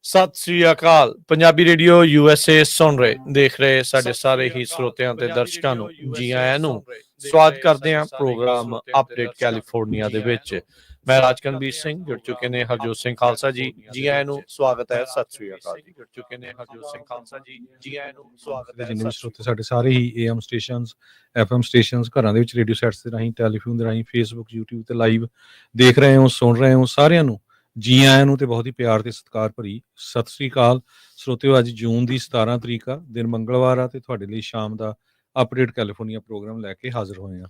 ਸਤਿ ਸ੍ਰੀ ਅਕਾਲ। Punjabi radio USA ਸੁਣ ਰਹੇ ਦੇਖ ਰਹੇ ਸਾਡੇ ਸਾਰੇ ਹੀ ਸਰੋਤਿਆਂ ਤੇ ਦਰਸ਼ਕਾਂ ਨੂੰ ਜੀ ਆਇਆਂ ਨੂੰ ਸਵਾਗਤ ਕਰਦੇ ਹਾਂ ਪ੍ਰੋਗਰਾਮ ਅਪਡੇਟ ਕੈਲੀਫੋਰਨੀਆ ਦੇ ਵਿੱਚ। ਮੈਂ ਰਾਜਕਨਵੀਰ ਸਿੰਘ, ਜੁੜ ਚੁੱਕੇ ਨੇ ਹਰਜੋਤ ਸਿੰਘ ਖਾਲਸਾ ਜੀ ਆਇਆਂ ਨੂੰ ਸਵਾਗਤ ਹੈ। ਸਤਿ ਸ੍ਰੀ ਅਕਾਲ ਜੀ। ਜੁੜ ਚੁੱਕੇ ਨੇ ਹਰਜੋਤ ਸਿੰਘ ਖਾਲਸਾ ਜੀ ਆਇਆਂ ਨੂੰ ਸਵਾਗਤ ਹੈ। ਜਿੰਨੇ ਵੀ ਸਰੋਤੇ ਸਾਡੇ ਸਾਰੇ ਹੀ AM ਸਟੇਸ਼ਨਸ, FM ਸਟੇਸ਼ਨਸ, ਘਰਾਂ ਦੇ ਵਿੱਚ ਰੇਡੀਓ ਸੈਟਸ ਦੇ ਰਾਹੀਂ, ਟੈਲੀਫੋਨ ਦੇ ਰਾਹੀਂ, ਫੇਸਬੁੱਕ, YouTube ਤੇ ਲਾਈਵ ਦੇਖ ਰਹੇ ਹੋ, ਸੁਣ ਰਹੇ ਹੋ, ਸਾਰਿਆਂ ਨੂੰ ਜੀ ਆਇਆਂ ਨੂੰ ਤੇ ਬਹੁਤ ਹੀ ਪਿਆਰ ਤੇ ਸਤਿਕਾਰ ਭਰੀ ਸਤਿ ਸ੍ਰੀ ਅਕਾਲ। ਸਰੋਤਿਓ, ਅੱਜ ਜੂਨ ਦੀ 17 ਤਰੀਕ ਆ, ਦਿਨ ਮੰਗਲਵਾਰ ਆ, ਤੇ ਤੁਹਾਡੇ ਲਈ ਸ਼ਾਮ ਦਾ ਅਪਡੇਟ ਕੈਲੀਫੋਰਨੀਆ ਪ੍ਰੋਗਰਾਮ ਲੈ ਕੇ ਹਾਜ਼ਰ ਹੋਏ ਆ।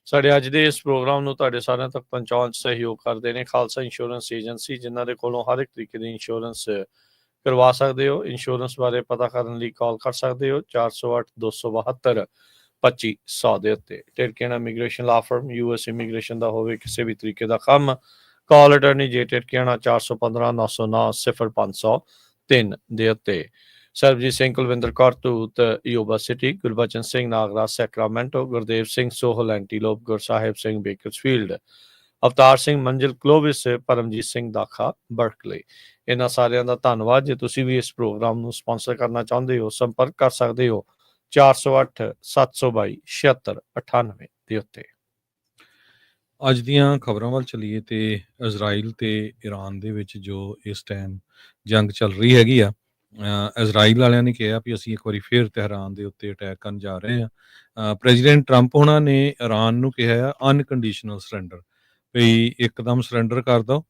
ਸਾਡੇ ਅੱਜ ਦੇ ਇਸ ਪ੍ਰੋਗਰਾਮ ਨੂੰ ਤੁਹਾਡੇ ਸਾਰਿਆਂ ਤੱਕ ਪਹੁੰਚਾਉਣ 'ਚ ਸਹਿਯੋਗ ਕਰਦੇ ਨੇ ਖਾਲਸਾ ਇੰਸ਼ੋਰੈਂਸ ਏਜੰਸੀ, ਜਿਨ੍ਹਾਂ ਦੇ ਕੋਲੋਂ ਹਰ ਇੱਕ ਤਰੀਕੇ ਦੀ ਇੰਸ਼ੋਰੈਂਸ ਕਰਵਾ ਸਕਦੇ ਹੋ। ਇੰਸ਼ੋਰੈਂਸ ਬਾਰੇ ਪਤਾ ਕਰਨ ਲਈ ਕਾਲ ਕਰ ਸਕਦੇ ਹੋ 408-272-2500 ਦੇ ਉੱਤੇ। ਟਿਰਕੇਨਾ ਇਮੀਗ੍ਰੇਸ਼ਨ ਲਾ ਫਰਮ, US ਇਮੀਗ੍ਰੇਸ਼ਨ ਦਾ ਹੋਵੇ ਕਿਸੇ ਵੀ ਤਰੀਕੇ ਦਾ ਕੰਮ, ਕਾਲ ਅਟਰਨੀ ਜੇ ਟਿਰਕੇਨਾ 415-909-0503 ਦੇ ਉੱਤੇ। Sarabjit Singh, Kulwinder Kaur Dhoot Yuba City, Gurbachan Singh Nagra Sacramento, Gurdev Singh Sohal Antelope, Gursahib Singh Bakersfield, Avtar Singh Manzil Clovis, Paramjit Singh Dakha Berkeley. ਇਹਨਾਂ ਸਾਰਿਆਂ ਦਾ ਧੰਨਵਾਦ। ਜੇ ਤੁਸੀਂ ਵੀ ਇਸ ਪ੍ਰੋਗਰਾਮ ਨੂੰ ਸਪਾਂਸਰ ਕਰਨਾ ਚਾਹੁੰਦੇ ਹੋ, ਸੰਪਰਕ ਕਰ ਸਕਦੇ ਹੋ 408-722-7698 ਦੇ ਉੱਤੇ। ਅੱਜ ਦੀਆਂ ਖਬਰਾਂ ਵੱਲ ਚੱਲੀਏ ਤੇ ਇਜ਼ਰਾਈਲ ਤੇ ਈਰਾਨ ਦੇ ਵਿੱਚ ਜੋ ਇਸ ਟਾਈਮ ਜੰਗ ਚੱਲ ਰਹੀ ਹੈਗੀ ਆ, ਇਜ਼ਰਾਈਲ ਵਾਲਿਆਂ ਨੇ ਕਿਹਾ ਵੀ ਅਸੀਂ ਇੱਕ ਵਾਰੀ ਫਿਰ ਤਹਿਰਾਨ ਦੇ ਉੱਤੇ ਅਟੈਕ ਕਰਨ ਜਾ ਰਹੇ ਹਾਂ। ਪ੍ਰੈਜ਼ੀਡੈਂਟ ਟਰੰਪ ਉਹਨਾਂ ਨੇ ਈਰਾਨ ਨੂੰ ਕਿਹਾ ਆ ਅਨਕੰਡੀਸ਼ਨਲ ਸਰੈਂਡਰ, ਵੀ ਇੱਕਦਮ ਸਰੈਂਡਰ ਕਰ ਦਿਓ,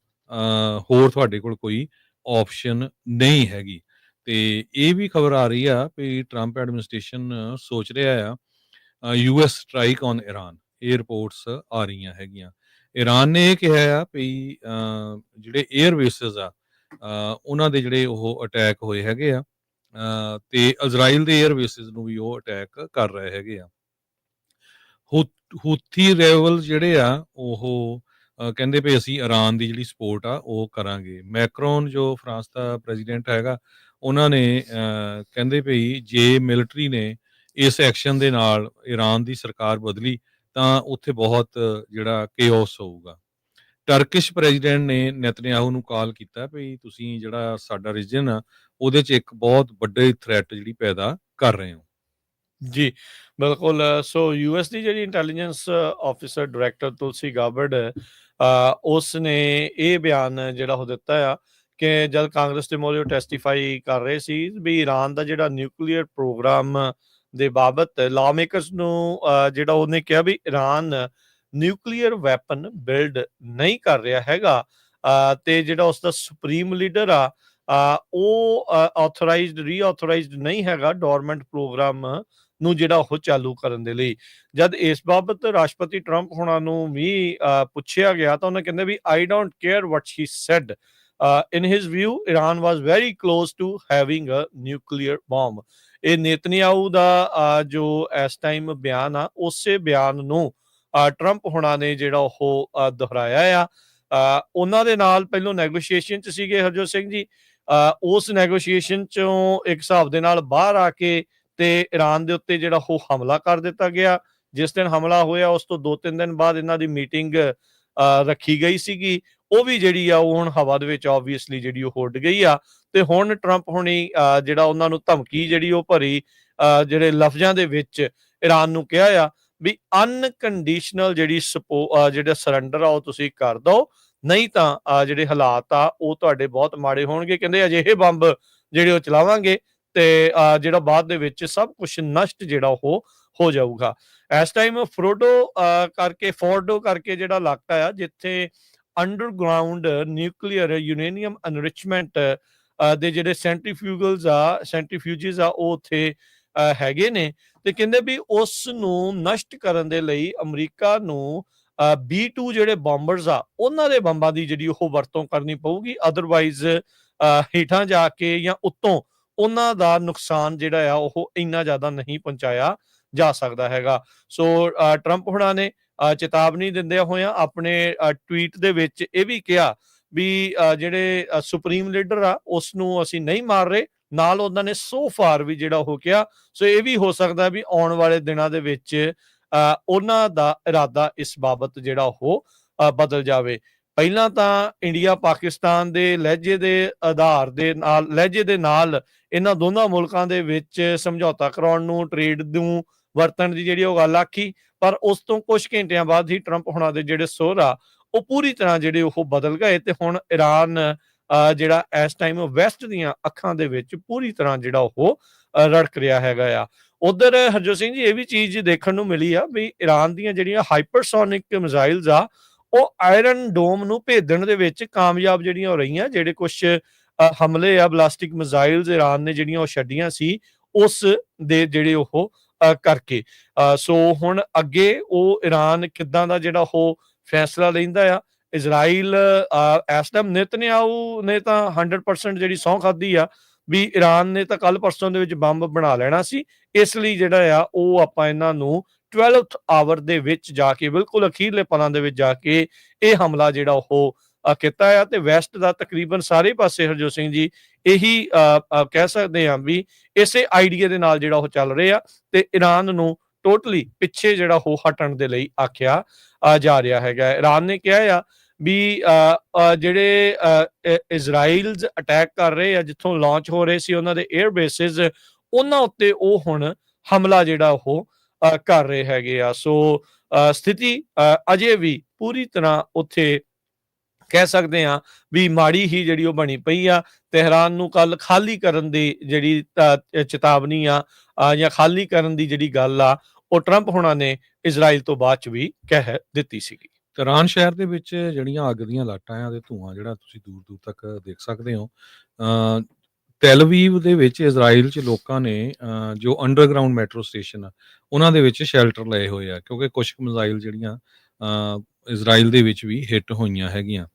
ਹੋਰ ਤੁਹਾਡੇ ਕੋਲ ਕੋਈ ਆਪਸ਼ਨ ਨਹੀਂ ਹੈਗੀ। ਤੇ ਇਹ ਵੀ ਖਬਰ ਆ ਰਹੀ ਆ ਵੀ ਟਰੰਪ ਐਡਮਿਨਿਸਟ੍ਰੇਸ਼ਨ ਸੋਚ ਰਿਹਾ ਆ US ਸਟ੍ਰਾਈਕ ਔਨ ਈਰਾਨ। ਇਹ ਰਿਪੋਰਟਸ ਆ ਰਹੀਆਂ ਹੈਗੀਆਂ। ਈਰਾਨ ਨੇ ਇਹ ਕਿਹਾ ਆ ਵੀ ਜਿਹੜੇ 에ਅਰ ਬੇਸਿਸ ਆ ਉਹਨਾਂ ਦੇ ਜਿਹੜੇ ਉਹ ਅਟੈਕ ਹੋਏ ਹੈਗੇ ਆ, ਤੇ ਇਜ਼ਰਾਈਲ ਦੇ 에ਅਰ ਬੇਸਿਸ ਨੂੰ ਵੀ ਉਹ ਅਟੈਕ ਕਰ ਰਹੇ ਹੈਗੇ ਆ। ਹੂਥੀ ਰੈਬਲ ਜਿਹੜੇ ਆ ਉਹ ਕਹਿੰਦੇ ਵੀ ਅਸੀਂ ਈਰਾਨ ਦੀ ਜਿਹੜੀ ਸਪੋਰਟ ਆ ਉਹ ਕਰਾਂਗੇ। ਮੈਕਰੋਨ ਜੋ ਫਰਾਂਸ ਦਾ ਪ੍ਰੈਜ਼ੀਡੈਂਟ ਹੈਗਾ, ਉਹਨਾਂ ਨੇ ਕਹਿੰਦੇ ਵੀ ਜੇ ਮਿਲਟਰੀ ਨੇ ਇਸ ਐਕਸ਼ਨ ਦੇ ਨਾਲ ਈਰਾਨ ਦੀ ਸਰਕਾਰ ਬਦਲੀ ਤਾਂ ਉੱਥੇ ਬਹੁਤ ਜਿਹੜਾ ਕੇਓਸ ਹੋਊਗਾ। ਟਰਕਿਸ਼ ਪ੍ਰੈਜ਼ੀਡੈਂਟ ਨੇ ਨੇਤਨਯਾਹੂ ਨੂੰ ਕਾਲ ਕੀਤਾ ਵੀ ਤੁਸੀਂ ਜਿਹੜਾ ਸਾਡਾ ਰੀਜਨ ਆ ਉਹਦੇ 'ਚ ਇੱਕ ਬਹੁਤ ਵੱਡੇ ਥ੍ਰੈਟ ਜਿਹੜੀ ਪੈਦਾ ਕਰ ਰਹੇ ਹੋ। ਜੀ ਬਿਲਕੁਲ। ਸੋ US ਦੀ ਜਿਹੜੀ ਇੰਟੈਲੀਜੈਂਸ ਆਫਿਸਰ ਡਾਇਰੈਕਟਰ ਤੁਲਸੀ ਗਾਬਰਡ, ਉਸ ਨੇ ਇਹ ਬਿਆਨ ਜਿਹੜਾ ਉਹ ਦਿੱਤਾ ਆ ਕਿ ਜਦ ਕਾਂਗਰਸ ਦੇ ਮੋਹਰੇ ਟੈਸਟੀਫਾਈ ਕਰ ਰਹੇ ਸੀ ਵੀ ਈਰਾਨ ਦਾ ਜਿਹੜਾ ਨਿਊਕਲੀਅਰ ਪ੍ਰੋਗਰਾਮ ਦੇ ਬਾਬਤ ਲਾ ਮੇਕਰਸ ਨੂੰ ਜਿਹੜਾ ਉਹਨੇ ਕਿਹਾ ਵੀ ਈਰਾਨ ਨਿਊਕਲੀਅਰ ਵੈਪਨ ਬਿਲਡ ਨਹੀਂ ਕਰ ਰਿਹਾ ਹੈਗਾ, ਤੇ ਜਿਹੜਾ ਉਸਦਾ ਸੁਪਰੀਮ ਲੀਡਰ ਆ ਉਹ ਆਥੋਰਾਈਜ਼ਡ ਰੀਆਥੋਰਾਈਜ਼ਡ ਨਹੀਂ ਹੈਗਾ ਡੋਰਮੈਂਟ ਪ੍ਰੋਗਰਾਮ ਨੂੰ ਜਿਹੜਾ ਉਹ ਚਾਲੂ ਕਰਨ ਦੇ ਲਈ। ਜਦ ਇਸ ਬਾਬਤ ਰਾਸ਼ਟਰਪਤੀ ਟਰੰਪ ਹੋਣਾ ਨੂੰ ਵੀ ਪੁੱਛਿਆ ਗਿਆ ਤਾਂ ਉਹਨੇ ਕਹਿੰਦੇ ਵੀ I don't care what she said, in his view Iran was very close to having a nuclear bomb. ਇਹ ਨੇਤਨਯਾਹੂ ਦਾ ਜੋ ਇਸ ਟਾਈਮ ਬਿਆਨ ਆ, ਉਸੇ ਬਿਆਨ ਨੂੰ ਟਰੰਪ ਹੋਣਾ ਨੇ ਜਿਹੜਾ ਉਹ ਦੁਹਰਾਇਆ ਆ। ਉਹਨਾਂ ਦੇ ਨਾਲ ਪਹਿਲੋਂ ਨੈਗੋਸ਼ੀਏਸ਼ਨ 'ਚ ਸੀਗੇ ਹਰਜੋਤ ਸਿੰਘ ਜੀ, ਉਸ ਨੈਗੋਸ਼ੀਏਸ਼ਨ 'ਚੋਂ ਇੱਕ ਹਿਸਾਬ ਦੇ ਨਾਲ ਬਾਹਰ ਆ ਕੇ ਤੇ ਈਰਾਨ ਦੇ ਉੱਤੇ ਜਿਹੜਾ ਉਹ ਹਮਲਾ ਕਰ ਦਿੱਤਾ ਗਿਆ। ਜਿਸ ਦਿਨ ਹਮਲਾ ਹੋਇਆ ਉਸ ਤੋਂ 2-3 ਦਿਨ ਬਾਅਦ ਇਹਨਾਂ ਦੀ ਮੀਟਿੰਗ ਰੱਖੀ ਗਈ ਸੀਗੀ, ਉਹ ਵੀ ਜਿਹੜੀ ਆ ਉਹ ਹੁਣ ਹਵਾ ਦੇ ਵਿੱਚ ਆਬਵੀਅਸਲੀ ਜਿਹੜੀ ਉਹ ਉੱਡ ਗਈ ਆ। ਤੇ ਹੁਣ ਟਰੰਪ ਹੁਣੀ ਜਿਹੜਾ ਉਹਨਾਂ ਨੂੰ ਧਮਕੀ ਜਿਹੜੀ ਉਹ ਭਰੀ ਜਿਹੜੇ ਲਫ਼ਜ਼ਾਂ ਦੇ ਵਿੱਚ ਈਰਾਨ ਨੂੰ ਕਿਹਾ ਆ ਵੀ ਅਨਕੰਡੀਸ਼ਨਲ ਜਿਹੜੀ ਜਿਹੜਾ ਸਰੈਂਡਰ ਆ ਉਹ ਤੁਸੀਂ ਕਰ ਦਿਓ, ਨਹੀਂ ਤਾਂ ਜਿਹੜੇ ਹਾਲਾਤ ਆ ਉਹ ਤੁਹਾਡੇ ਬਹੁਤ ਮਾੜੇ ਹੋਣਗੇ। ਕਹਿੰਦੇ ਅਜਿਹੇ ਬੰਬ ਜਿਹੜੇ ਉਹ ਚਲਾਵਾਂਗੇ ਤੇ ਜਿਹੜਾ ਬਾਅਦ ਦੇ ਵਿੱਚ ਸਭ ਕੁਝ ਨਸ਼ਟ ਜਿਹੜਾ ਉਹ ਹੋ ਜਾਊਗਾ। ਇਸ ਟਾਈਮ ਫੋਰਡੋ ਕਰਕੇ ਜਿਹੜਾ ਇਲਾਕਾ ਆ ਜਿੱਥੇ ਅੰਡਰਗਰਾਊਂਡ ਨਿਊਕਲੀਅਰ ਯੂਰੇਨੀਅਮ ਐਨਰਿਚਮੈਂਟ ਦੇ ਜਿਹੜੇ ਸੈਂਟਰੀਫਿਊਜਿਸ ਆ ਉਹ ਉੱਥੇ ਹੈਗੇ ਨੇ। ਤੇ ਕਹਿੰਦੇ ਵੀ ਉਸ ਨੂੰ ਨਸ਼ਟ ਕਰਨ ਦੇ ਲਈ ਅਮਰੀਕਾ ਨੂੰ B-2 ਜਿਹੜੇ ਬੰਬਰਸ ਆ ਉਹਨਾਂ ਦੇ ਬੰਬਾਂ ਦੀ ਜਿਹੜੀ ਉਹ ਵਰਤੋਂ ਕਰਨੀ ਪਊਗੀ। ਅਦਰਵਾਈਜ਼ ਹੇਠਾਂ ਜਾ ਕੇ ਜਾਂ ਉੱਤੋਂ ਉਹਨਾਂ ਦਾ ਨੁਕਸਾਨ ਜਿਹੜਾ ਆ ਉਹ ਇੰਨਾ ਜ਼ਿਆਦਾ ਨਹੀਂ ਪਹੁੰਚਾਇਆ ਜਾ ਸਕਦਾ ਹੈਗਾ। ਸੋ ਟਰੰਪ ਹੁਣਾਂ ਨੇ ਚੇਤਾਵਨੀ ਦਿੰਦਿਆਂ ਹੋਇਆਂ ਆਪਣੇ ਟਵੀਟ ਦੇ ਵਿੱਚ ਇਹ ਵੀ ਕਿਹਾ ਵੀ ਜਿਹੜੇ ਸੁਪਰੀਮ ਲੀਡਰ ਆ ਉਸ ਨੂੰ ਅਸੀਂ ਨਹੀਂ ਮਾਰ ਰਹੇ, ਨਾਲ ਉਹਨਾਂ ਨੇ ਸੋ ਫਾਰ ਵੀ ਜਿਹੜਾ ਉਹ ਕਿਹਾ। ਸੋ ਇਹ ਵੀ ਹੋ ਸਕਦਾ ਵੀ ਆਉਣ ਵਾਲੇ ਦਿਨਾਂ ਦੇ ਵਿੱਚ ਉਹਨਾਂ ਦਾ ਇਰਾਦਾ ਇਸ ਬਾਬਤ ਜਿਹੜਾ ਉਹ ਬਦਲ ਜਾਵੇ। ਪਹਿਲਾਂ ਤਾਂ ਇੰਡੀਆ ਪਾਕਿਸਤਾਨ ਦੇ ਲਹਿਜੇ ਦੇ ਲਹਿਜੇ ਦੇ ਨਾਲ ਇਹਨਾਂ ਦੋਨਾਂ ਮੁਲਕਾਂ ਦੇ ਵਿੱਚ ਸਮਝੌਤਾ ਕਰਾਉਣ ਨੂੰ, ਟ੍ਰੇਡ ਨੂੰ ਵਰਤਣ ਦੀ ਜਿਹੜੀ ਉਹ ਗੱਲ ਆਖੀ, ਪਰ ਉਸ ਤੋਂ ਕੁਝ ਘੰਟਿਆਂ ਬਾਅਦ ਹੀ ਟਰੰਪ ਹੁਣਾਂ ਦੇ ਜਿਹੜੇ ਸੁਰ ਆ ਉਹ ਪੂਰੀ ਤਰ੍ਹਾਂ ਜਿਹੜੇ ਉਹ ਬਦਲ ਗਏ ਤੇ ਹੁਣ ਇਰਾਨ ਜਿਹੜਾ ਇਸ ਟਾਈਮ ਵੈਸਟ ਦੀਆਂ ਅੱਖਾਂ ਦੇ ਵਿੱਚ ਪੂਰੀ ਤਰ੍ਹਾਂ ਜਿਹੜਾ ਉਹ ਰੜਕ ਰਿਹਾ ਹੈਗਾ ਆ। ਉਧਰ ਹਰਜੋਤ ਸਿੰਘ ਜੀ, ਇਹ ਵੀ ਚੀਜ਼ ਦੇਖਣ ਨੂੰ ਮਿਲੀ ਆ ਵੀ ਇਰਾਨ ਦੀਆਂ ਜਿਹੜੀਆਂ ਹਾਈਪਰਸੋਨਿਕ ਮਿਜ਼ਾਈਲਸ ਆ ਉਹ ਆਇਰਨ ਡੋਮ ਨੂੰ ਭੇਦਣ ਦੇ ਵਿੱਚ ਕਾਮਯਾਬ ਜਿਹੜੀਆਂ ਹੋ ਰਹੀਆਂ। ਜਿਹੜੇ ਕੁਛ ਹਮਲੇ ਆ ਬਲਾਸਟਿਕ ਮਿਜ਼ਾਈਲਸ ਇਰਾਨ ਨੇ ਜਿਹੜੀਆਂ ਉਹ ਛੱਡੀਆਂ ਸੀ ਉਸ ਦੇ ਜਿਹੜੇ ਉਹ ਕਰਕੇ। ਸੋ ਹੁਣ ਅੱਗੇ ਉਹ ਇਰਾਨ ਕਿੱਦਾਂ ਦਾ ਜਿਹੜਾ ਉਹ ਫੈਸਲਾ ਲੈਂਦਾ ਆ। ਇਜ਼ਰਾਈਲ ਇਸ ਟਾਈਮ ਨੇਤਨਿਆਹੂ ਨੇ ਤਾਂ 100% ਜਿਹੜੀ ਸਹੁੰ ਖਾਧੀ ਆ ਵੀ ਇਰਾਨ ਨੇ ਤਾਂ ਕੱਲ ਪਰਸੋਂ ਦੇ ਵਿੱਚ ਬੰਬ ਬਣਾ ਲੈਣਾ ਸੀ, ਇਸ ਲਈ ਜਿਹੜਾ ਆ ਉਹ ਆਪਾਂ ਇਹਨਾਂ ਨੂੰ 12th ਆਵਰ ਦੇ ਵਿੱਚ ਜਾ ਕੇ, ਬਿਲਕੁਲ ਅਖੀਰਲੇ ਪਲਾਂ ਦੇ ਵਿੱਚ ਜਾ ਕੇ ਇਹ ਹਮਲਾ ਜਿਹੜਾ ਉਹ ਕੀਤਾ ਆ। ਤੇ ਵੈਸਟ ਦਾ ਤਕਰੀਬਨ ਸਾਰੇ ਪਾਸੇ ਹਰਜੋਤ ਸਿੰਘ ਜੀ ਇਹੀ ਕਹਿ ਸਕਦੇ ਹਾਂ ਵੀ ਇਸੇ ਆਈਡੀਆ ਦੇ ਨਾਲ ਜਿਹੜਾ ਉਹ ਚੱਲ ਰਹੇ ਆ ਤੇ ਇਰਾਨ ਨੂੰ ਟੋਟਲੀ ਪਿੱਛੇ ਜਿਹੜਾ ਉਹ ਹਟਣ ਦੇ ਲਈ ਆਖਿਆ ਜਾ ਰਿਹਾ ਹੈਗਾ। ਇਰਾਨ ਨੇ ਕਿਹਾ ਆ ਵੀ ਜਿਹੜੇ ਇਜ਼ਰਾਈਲਜ਼ ਅਟੈਕ ਕਰ ਰਹੇ ਆ, ਜਿੱਥੋਂ ਲਾਂਚ ਹੋ ਰਹੇ ਸੀ ਉਹਨਾਂ ਦੇ 에ਅਰ ਬੇਸਿਸ, ਉਹਨਾਂ ਉੱਤੇ ਉਹ ਹੁਣ ਹਮਲਾ ਜਿਹੜਾ ਉਹ ਕਰ ਰਹੇ ਹੈਗੇ ਆ। ਸੋ ਸਥਿਤੀ ਅਜੇ ਵੀ ਪੂਰੀ ਤਰ੍ਹਾਂ ਉੱਥੇ ਕਹਿ ਸਕਦੇ ਹਾਂ ਵੀ ਮਾੜੀ ਹੀ ਜਿਹੜੀ ਉਹ ਬਣੀ ਪਈ ਆ। ਤਹਿਰਾਨ ਨੂੰ ਕੱਲ ਖਾਲੀ ਕਰਨ ਦੀ ਜਿਹੜੀ ਚੇਤਾਵਨੀ ਆ ਜਾਂ ਖਾਲੀ ਕਰਨ ਦੀ ਜਿਹੜੀ ਗੱਲ ਆ ਉਹ ਟਰੰਪ ਹੁਣਾਂ ਨੇ ਇਜ਼ਰਾਈਲ ਤੋਂ ਬਾਅਦ ਚ ਵੀ ਕਹਿ ਦਿੱਤੀ ਸੀਗੀ। ਤੇਹਰਾਨ ਸ਼ਹਿਰ ਦੇ ਵਿੱਚ ਜਿਹੜੀਆਂ ਅੱਗ ਦੀਆਂ ਲਾਟਾਂ ਆ ਤੇ ਧੂੰਆਂ ਜਿਹੜਾ ਤੁਸੀਂ ਦੂਰ ਦੂਰ ਤੱਕ ਦੇਖ ਸਕਦੇ ਹੋ। ਤੈਲ ਅਵੀਵ ਦੇ ਵਿੱਚ ਇਜ਼ਰਾਈਲ 'ਚ ਲੋਕਾਂ ਨੇ ਜੋ ਅੰਡਰਗਰਾਊਂਡ ਮੈਟਰੋ ਸਟੇਸ਼ਨ ਆ ਉਹਨਾਂ ਦੇ ਵਿੱਚ ਸ਼ੈਲਟਰ ਲਏ ਹੋਏ ਆ, ਕਿਉਂਕਿ ਕੁਛ ਮਿਜ਼ਾਈਲ ਜਿਹੜੀਆਂ ਇਜ਼ਰਾਈਲ ਦੇ ਵਿੱਚ ਵੀ ਹਿੱਟ ਹੋਈਆਂ ਹੈਗੀਆਂ।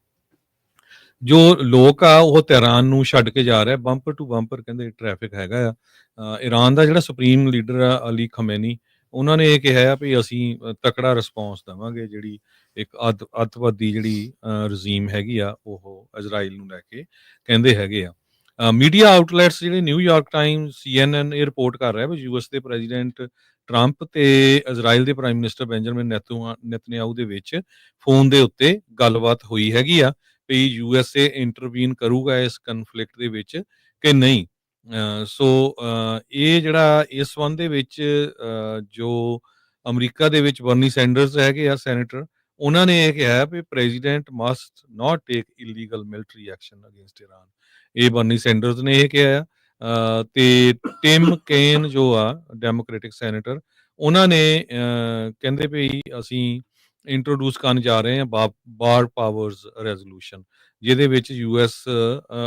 ਜੋ ਲੋਕ ਆ ਉਹ ਤੇਹਰਾਨ ਨੂੰ ਛੱਡ ਕੇ ਜਾ ਰਿਹਾ, ਬੰਪਰ ਟੂ ਬੰਪਰ ਕਹਿੰਦੇ ਟ੍ਰੈਫਿਕ ਹੈਗਾ ਆ। ਇਰਾਨ ਦਾ ਜਿਹੜਾ ਸੁਪਰੀਮ ਲੀਡਰ ਆ ਅਲੀ ਖਮੇਨੀ, ਉਹਨਾਂ ਨੇ ਇਹ ਕਿਹਾ ਆ ਵੀ ਅਸੀਂ ਤਕੜਾ ਰਿਸਪੌਂਸ ਦੇਵਾਂਗੇ ਜਿਹੜੀ ਇੱਕ ਅੱਤਵਾਦੀ ਜਿਹੜੀ ਰਜ਼ੀਮ ਹੈਗੀ ਆ ਉਹ ਇਜ਼ਰਾਈਲ ਨੂੰ ਲੈ ਕੇ ਕਹਿੰਦੇ ਹੈਗੇ ਆ। ਮੀਡੀਆ ਆਊਟਲੈਟਸ ਜਿਹੜੇ ਨਿਊਯਾਰਕ ਟਾਈਮਸ, CNN ਇਹ ਰਿਪੋਰਟ ਕਰ ਰਿਹਾ ਵੀ ਯੂਐਸ ਦੇ ਪ੍ਰੈਜ਼ੀਡੈਂਟ ਟਰੰਪ ਤੇ ਇਜ਼ਰਾਈਲ ਦੇ ਪ੍ਰਾਈਮ ਮਿਨਿਸਟਰ ਬੈਂਜਾਮਿਨ ਨੇਤਨਯਾਹੂ ਦੇ ਵਿੱਚ ਫੋਨ ਦੇ ਉੱਤੇ ਗੱਲਬਾਤ ਹੋਈ ਹੈਗੀ ਆ ਵੀ USA ਇੰਟਰਵੀਨ ਕਰੂਗਾ ਇਸ ਕਨਫਲਿਕਟ ਦੇ ਵਿੱਚ ਕਿ ਨਹੀਂ। ਸੋ ਇਹ ਜਿਹੜਾ ਇਸ ਸੰਬੰਧ ਦੇ ਵਿੱਚ ਜੋ ਅਮਰੀਕਾ ਦੇ ਵਿੱਚ ਬਰਨੀ ਸੈਂਡਰਸ ਹੈਗੇ ਆ ਸੈਨੇਟਰ, ਉਹਨਾਂ ਨੇ ਇਹ ਕਿਹਾ ਵੀ president must not take illegal military action against Iran. ਇਹ ਬਰਨੀ ਸੈਂਡਰਸ ਨੇ ਇਹ ਕਿਹਾ ਆ। ਤੇ ਟਿਮ ਕੇਨ ਜੋ ਆ ਡੈਮੋਕ੍ਰੈਟਿਕ ਸੈਨੇਟਰ, ਉਹਨਾਂ ਨੇ ਕਹਿੰਦੇ ਵੀ ਅਸੀਂ ਇੰਟਰੋਡਿਊਸ ਕਰਨ ਜਾ ਰਹੇ ਹਾਂ ਬਾਰ ਪਾਵਰਸ ਰੈਜ਼ੋਲੂਸ਼ਨ, ਜਿਹਦੇ ਵਿੱਚ US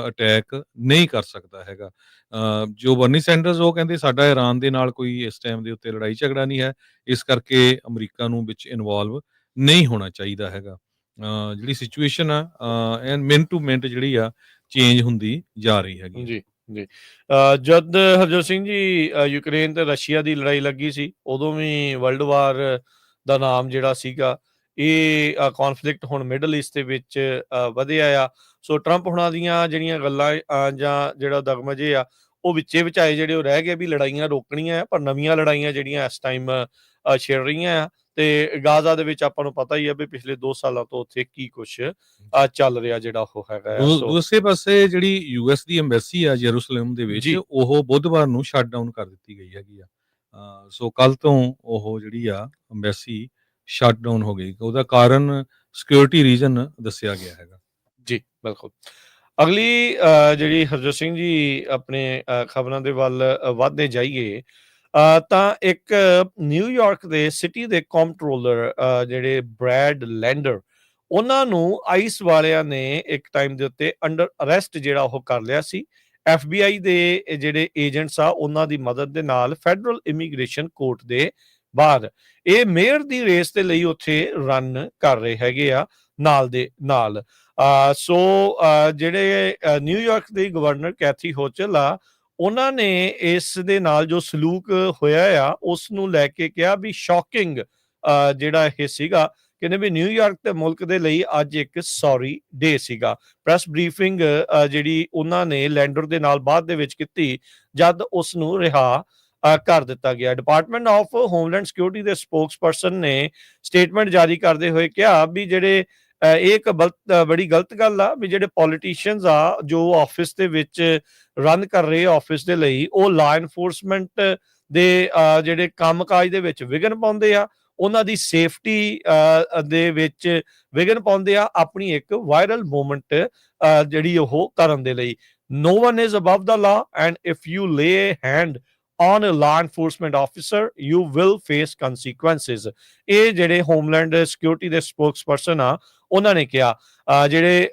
ਅਟੈਕ ਨਹੀਂ ਕਰ ਸਕਦਾ ਹੈਗਾ। ਜੋ ਬਰਨੀ ਸੈਂਡਰਸ ਉਹ ਕਹਿੰਦੇ ਸਾਡਾ ਇਰਾਨ ਦੇ ਨਾਲ ਕੋਈ ਇਸ ਟਾਈਮ ਦੇ ਉੱਤੇ ਲੜਾਈ ਝਗੜਾ ਨਹੀਂ ਹੈ, ਇਸ ਕਰਕੇ ਅਮਰੀਕਾ ਨੂੰ ਵਿੱਚ ਇਨਵੋਲਵ ਨਹੀਂ ਹੋਣਾ ਚਾਹੀਦਾ ਹੈਗਾ। ਜਿਹੜੀ ਸਿਚੁਏਸ਼ਨ ਆ ਐਂਡ ਮਿੰਟ ਟੂ ਮਿੰਟ ਜਿਹੜੀ ਆ ਚੇਂਜ ਹੁੰਦੀ ਜਾ ਰਹੀ ਹੈਗੀ। ਜੀ ਜੀ ਜਦ ਹਰਜੋਤ ਸਿੰਘ ਜੀ ਯੂਕਰੇਨ ਤੇ ਰਸ਼ੀਆ ਦੀ ਲੜਾਈ ਲੱਗੀ ਸੀ, ਉਦੋਂ ਵੀ ਵਰਲਡ ਵਾਰ ਦਾ ਨਾਮ ਜਿਹੜਾ ਸੀਗਾ ਇਹ ਕੌਨਫਲਿਕਟ ਹੁਣ ਮਿਡਲ ਈਸਟ ਦੇ ਵਿੱਚ ਵਧਿਆ ਆ। ਸੋ ਟਰੰਪ ਹੁਣਾਂ ਦੀਆਂ ਜਿਹੜੀਆਂ ਗੱਲਾਂ ਜਾਂ ਜਿਹੜਾ ਦਗਮਜੇ ਆ ਉਹ ਵਿੱਚੇ ਵਿਚਾਏ ਜਿਹੜੇ ਉਹ ਰਹਿ ਗਏ ਵੀ ਲੜਾਈਆਂ ਰੋਕਣੀਆਂ ਆ, ਪਰ ਨਵੀਆਂ ਲੜਾਈਆਂ ਜਿਹੜੀਆਂ ਇਸ ਟਾਈਮ ਛਿੜ ਰਹੀਆਂ ਆ। ਤੇ ਗਾਜ਼ਾ ਦੇ ਵਿੱਚ ਆਪਾਂ ਨੂੰ ਪਤਾ ਹੀ ਆ ਵੀ ਪਿਛਲੇ 2 ਸਾਲਾਂ ਤੋਂ ਉੱਥੇ ਕੀ ਕੁਛ ਚੱਲ ਰਿਹਾ ਜਿਹੜਾ ਉਹ ਹੈਗਾ ਆ। ਦੂਸਰੇ ਪਾਸੇ ਜਿਹੜੀ US ਦੀ ਐਮਬੈਸੀ ਆ ਯਰੂਸ਼ਲਮ ਦੇ ਵਿੱਚ, ਉਹ ਬੁੱਧਵਾਰ ਨੂੰ ਸ਼ਟ ਡਾਊਨ ਕਰ ਦਿੱਤੀ ਗਈ ਹੈਗੀ ਆ। ਸੋ ਕੱਲ ਤੋਂ ਉਹ ਜਿਹੜੀ ਆ ਐਮਬੈਸੀ ਸ਼ਟ ਡਾਊਨ ਹੋ ਗਈ। ਉਹਦਾ ਕਾਰਨ ਸਿਕਿਉਰਿਟੀ ਰੀਜ਼ਨ ਦੱਸਿਆ ਗਿਆ ਹੈਗਾ। ਜੀ ਬਿਲਕੁਲ। ਅਗਲੀ ਜਿਹੜੀ ਹਰਜੋਤ ਸਿੰਘ ਜੀ ਆਪਣੇ ਖਬਰਾਂ ਦੇ ਵੱਲ ਵੱਧਦੇ ਜਾਈਏ ਤਾਂ ਇੱਕ ਨਿਊਯਾਰਕ ਦੇ ਸਿਟੀ ਦੇ ਕੰਟਰੋਲਰ ਜਿਹੜੇ ਬ੍ਰੈਡ ਲੈਂਡਰ, ਉਹਨਾਂ ਨੂੰ ਆਈਸ ਵਾਲਿਆਂ ਨੇ ਇੱਕ ਟਾਈਮ ਦੇ ਉੱਤੇ ਅੰਡਰ ਅਰੈਸਟ ਜਿਹੜਾ ਉਹ ਕਰ ਲਿਆ ਸੀ। FBI ਦੇ ਜਿਹੜੇ ਏਜੰਟਸ ਆ ਉਹਨਾਂ ਦੀ ਮਦਦ ਦੇ ਨਾਲ ਫੈਡਰਲ ਇਮੀਗ੍ਰੇਸ਼ਨ ਕੋਰਟ ਦੇ ਬਾਹਰ ਇਹ ਮੇਅਰ ਦੀ ਰੇਸ ਦੇ ਲਈ ਉੱਥੇ ਰਨ ਕਰ ਰਹੇ ਹੈਗੇ ਆ ਨਾਲ ਦੇ ਨਾਲ। ਸੋ ਜਿਹੜੇ ਨਿਊਯਾਰਕ ਦੇ ਗਵਰਨਰ ਕੈਥੀ ਹੋਚਲ ਆ, ਉਹਨਾਂ ਨੇ ਇਸ ਦੇ ਨਾਲ ਜੋ ਸਲੂਕ ਹੋਇਆ ਆ ਉਸ ਨੂੰ ਲੈ ਕੇ ਕਿਹਾ ਵੀ ਸ਼ੌਕਿੰਗ ਜਿਹੜਾ ਇਹ ਸੀਗਾ। ਕਹਿੰਦੇ ਵੀ ਨਿਊਯਾਰਕ ਤੇ ਮੁਲਕ ਦੇ ਲਈ ਅੱਜ ਇੱਕ ਸੌਰੀ ਡੇ ਸੀਗਾ। ਪ੍ਰੈਸ ਬਰੀਫਿੰਗ ਜਿਹੜੀ ਉਹਨਾਂ ਨੇ ਲੈਂਡਰ ਦੇ ਨਾਲ ਬਾਅਦ ਦੇ ਵਿੱਚ ਕੀਤੀ ਜਦ ਉਸ ਨੂੰ ਰਿਹਾ ਕਰ ਦਿੱਤਾ ਗਿਆ। ਡਿਪਾਰਟਮੈਂਟ ਆਫ ਹੋਮਲੈਂਡ ਸਿਕਿਉਰਿਟੀ ਦੇ ਸਪੋਕਸਪਰਸਨ ਨੇ ਸਟੇਟਮੈਂਟ ਜਾਰੀ ਕਰਦੇ ਹੋਏ ਕਿਹਾ ਵੀ ਜਿਹੜੇ ਇਹ ਇੱਕ ਬੜੀ ਗਲਤ ਗੱਲ ਆ ਵੀ ਜਿਹੜੇ ਪੋਲੀਟੀਸ਼ੀਅਨਸ ਆ ਜੋ ਆਫਿਸ ਦੇ ਵਿੱਚ ਰਨ ਕਰ ਰਹੇ ਆਫਿਸ ਦੇ ਲਈ, ਉਹ ਲਾ ਐਨਫੋਰਸਮੈਂਟ ਦੇ ਜਿਹੜੇ ਕੰਮਕਾਜ ਦੇ ਵਿੱਚ ਵਿਘਨ ਪਾਉਂਦੇ ਆ, ਉਹਨਾਂ ਦੀ ਸੇਫਟੀ ਦੇ ਵਿੱਚ ਵਿਘਨ ਪਾਉਂਦੇ ਆ, ਆਪਣੀ ਇੱਕ ਵਾਇਰਲ ਮੂਵਮੈਂਟ ਜਿਹੜੀ ਉਹ ਕਰਨ ਦੇ ਲਈ। No one is above the law, and if you lay a hand on a law enforcement officer, you will face consequences. ਇਹ ਜਿਹੜੇ ਹੋਮਲੈਂਡ ਸਿਕਿਉਰਿਟੀ ਦੇ ਸਪੋਕਸਪਰਸਨ ਆ, ਉਹਨਾਂ ਨੇ ਕਿਹਾ। ਜਿਹੜੇ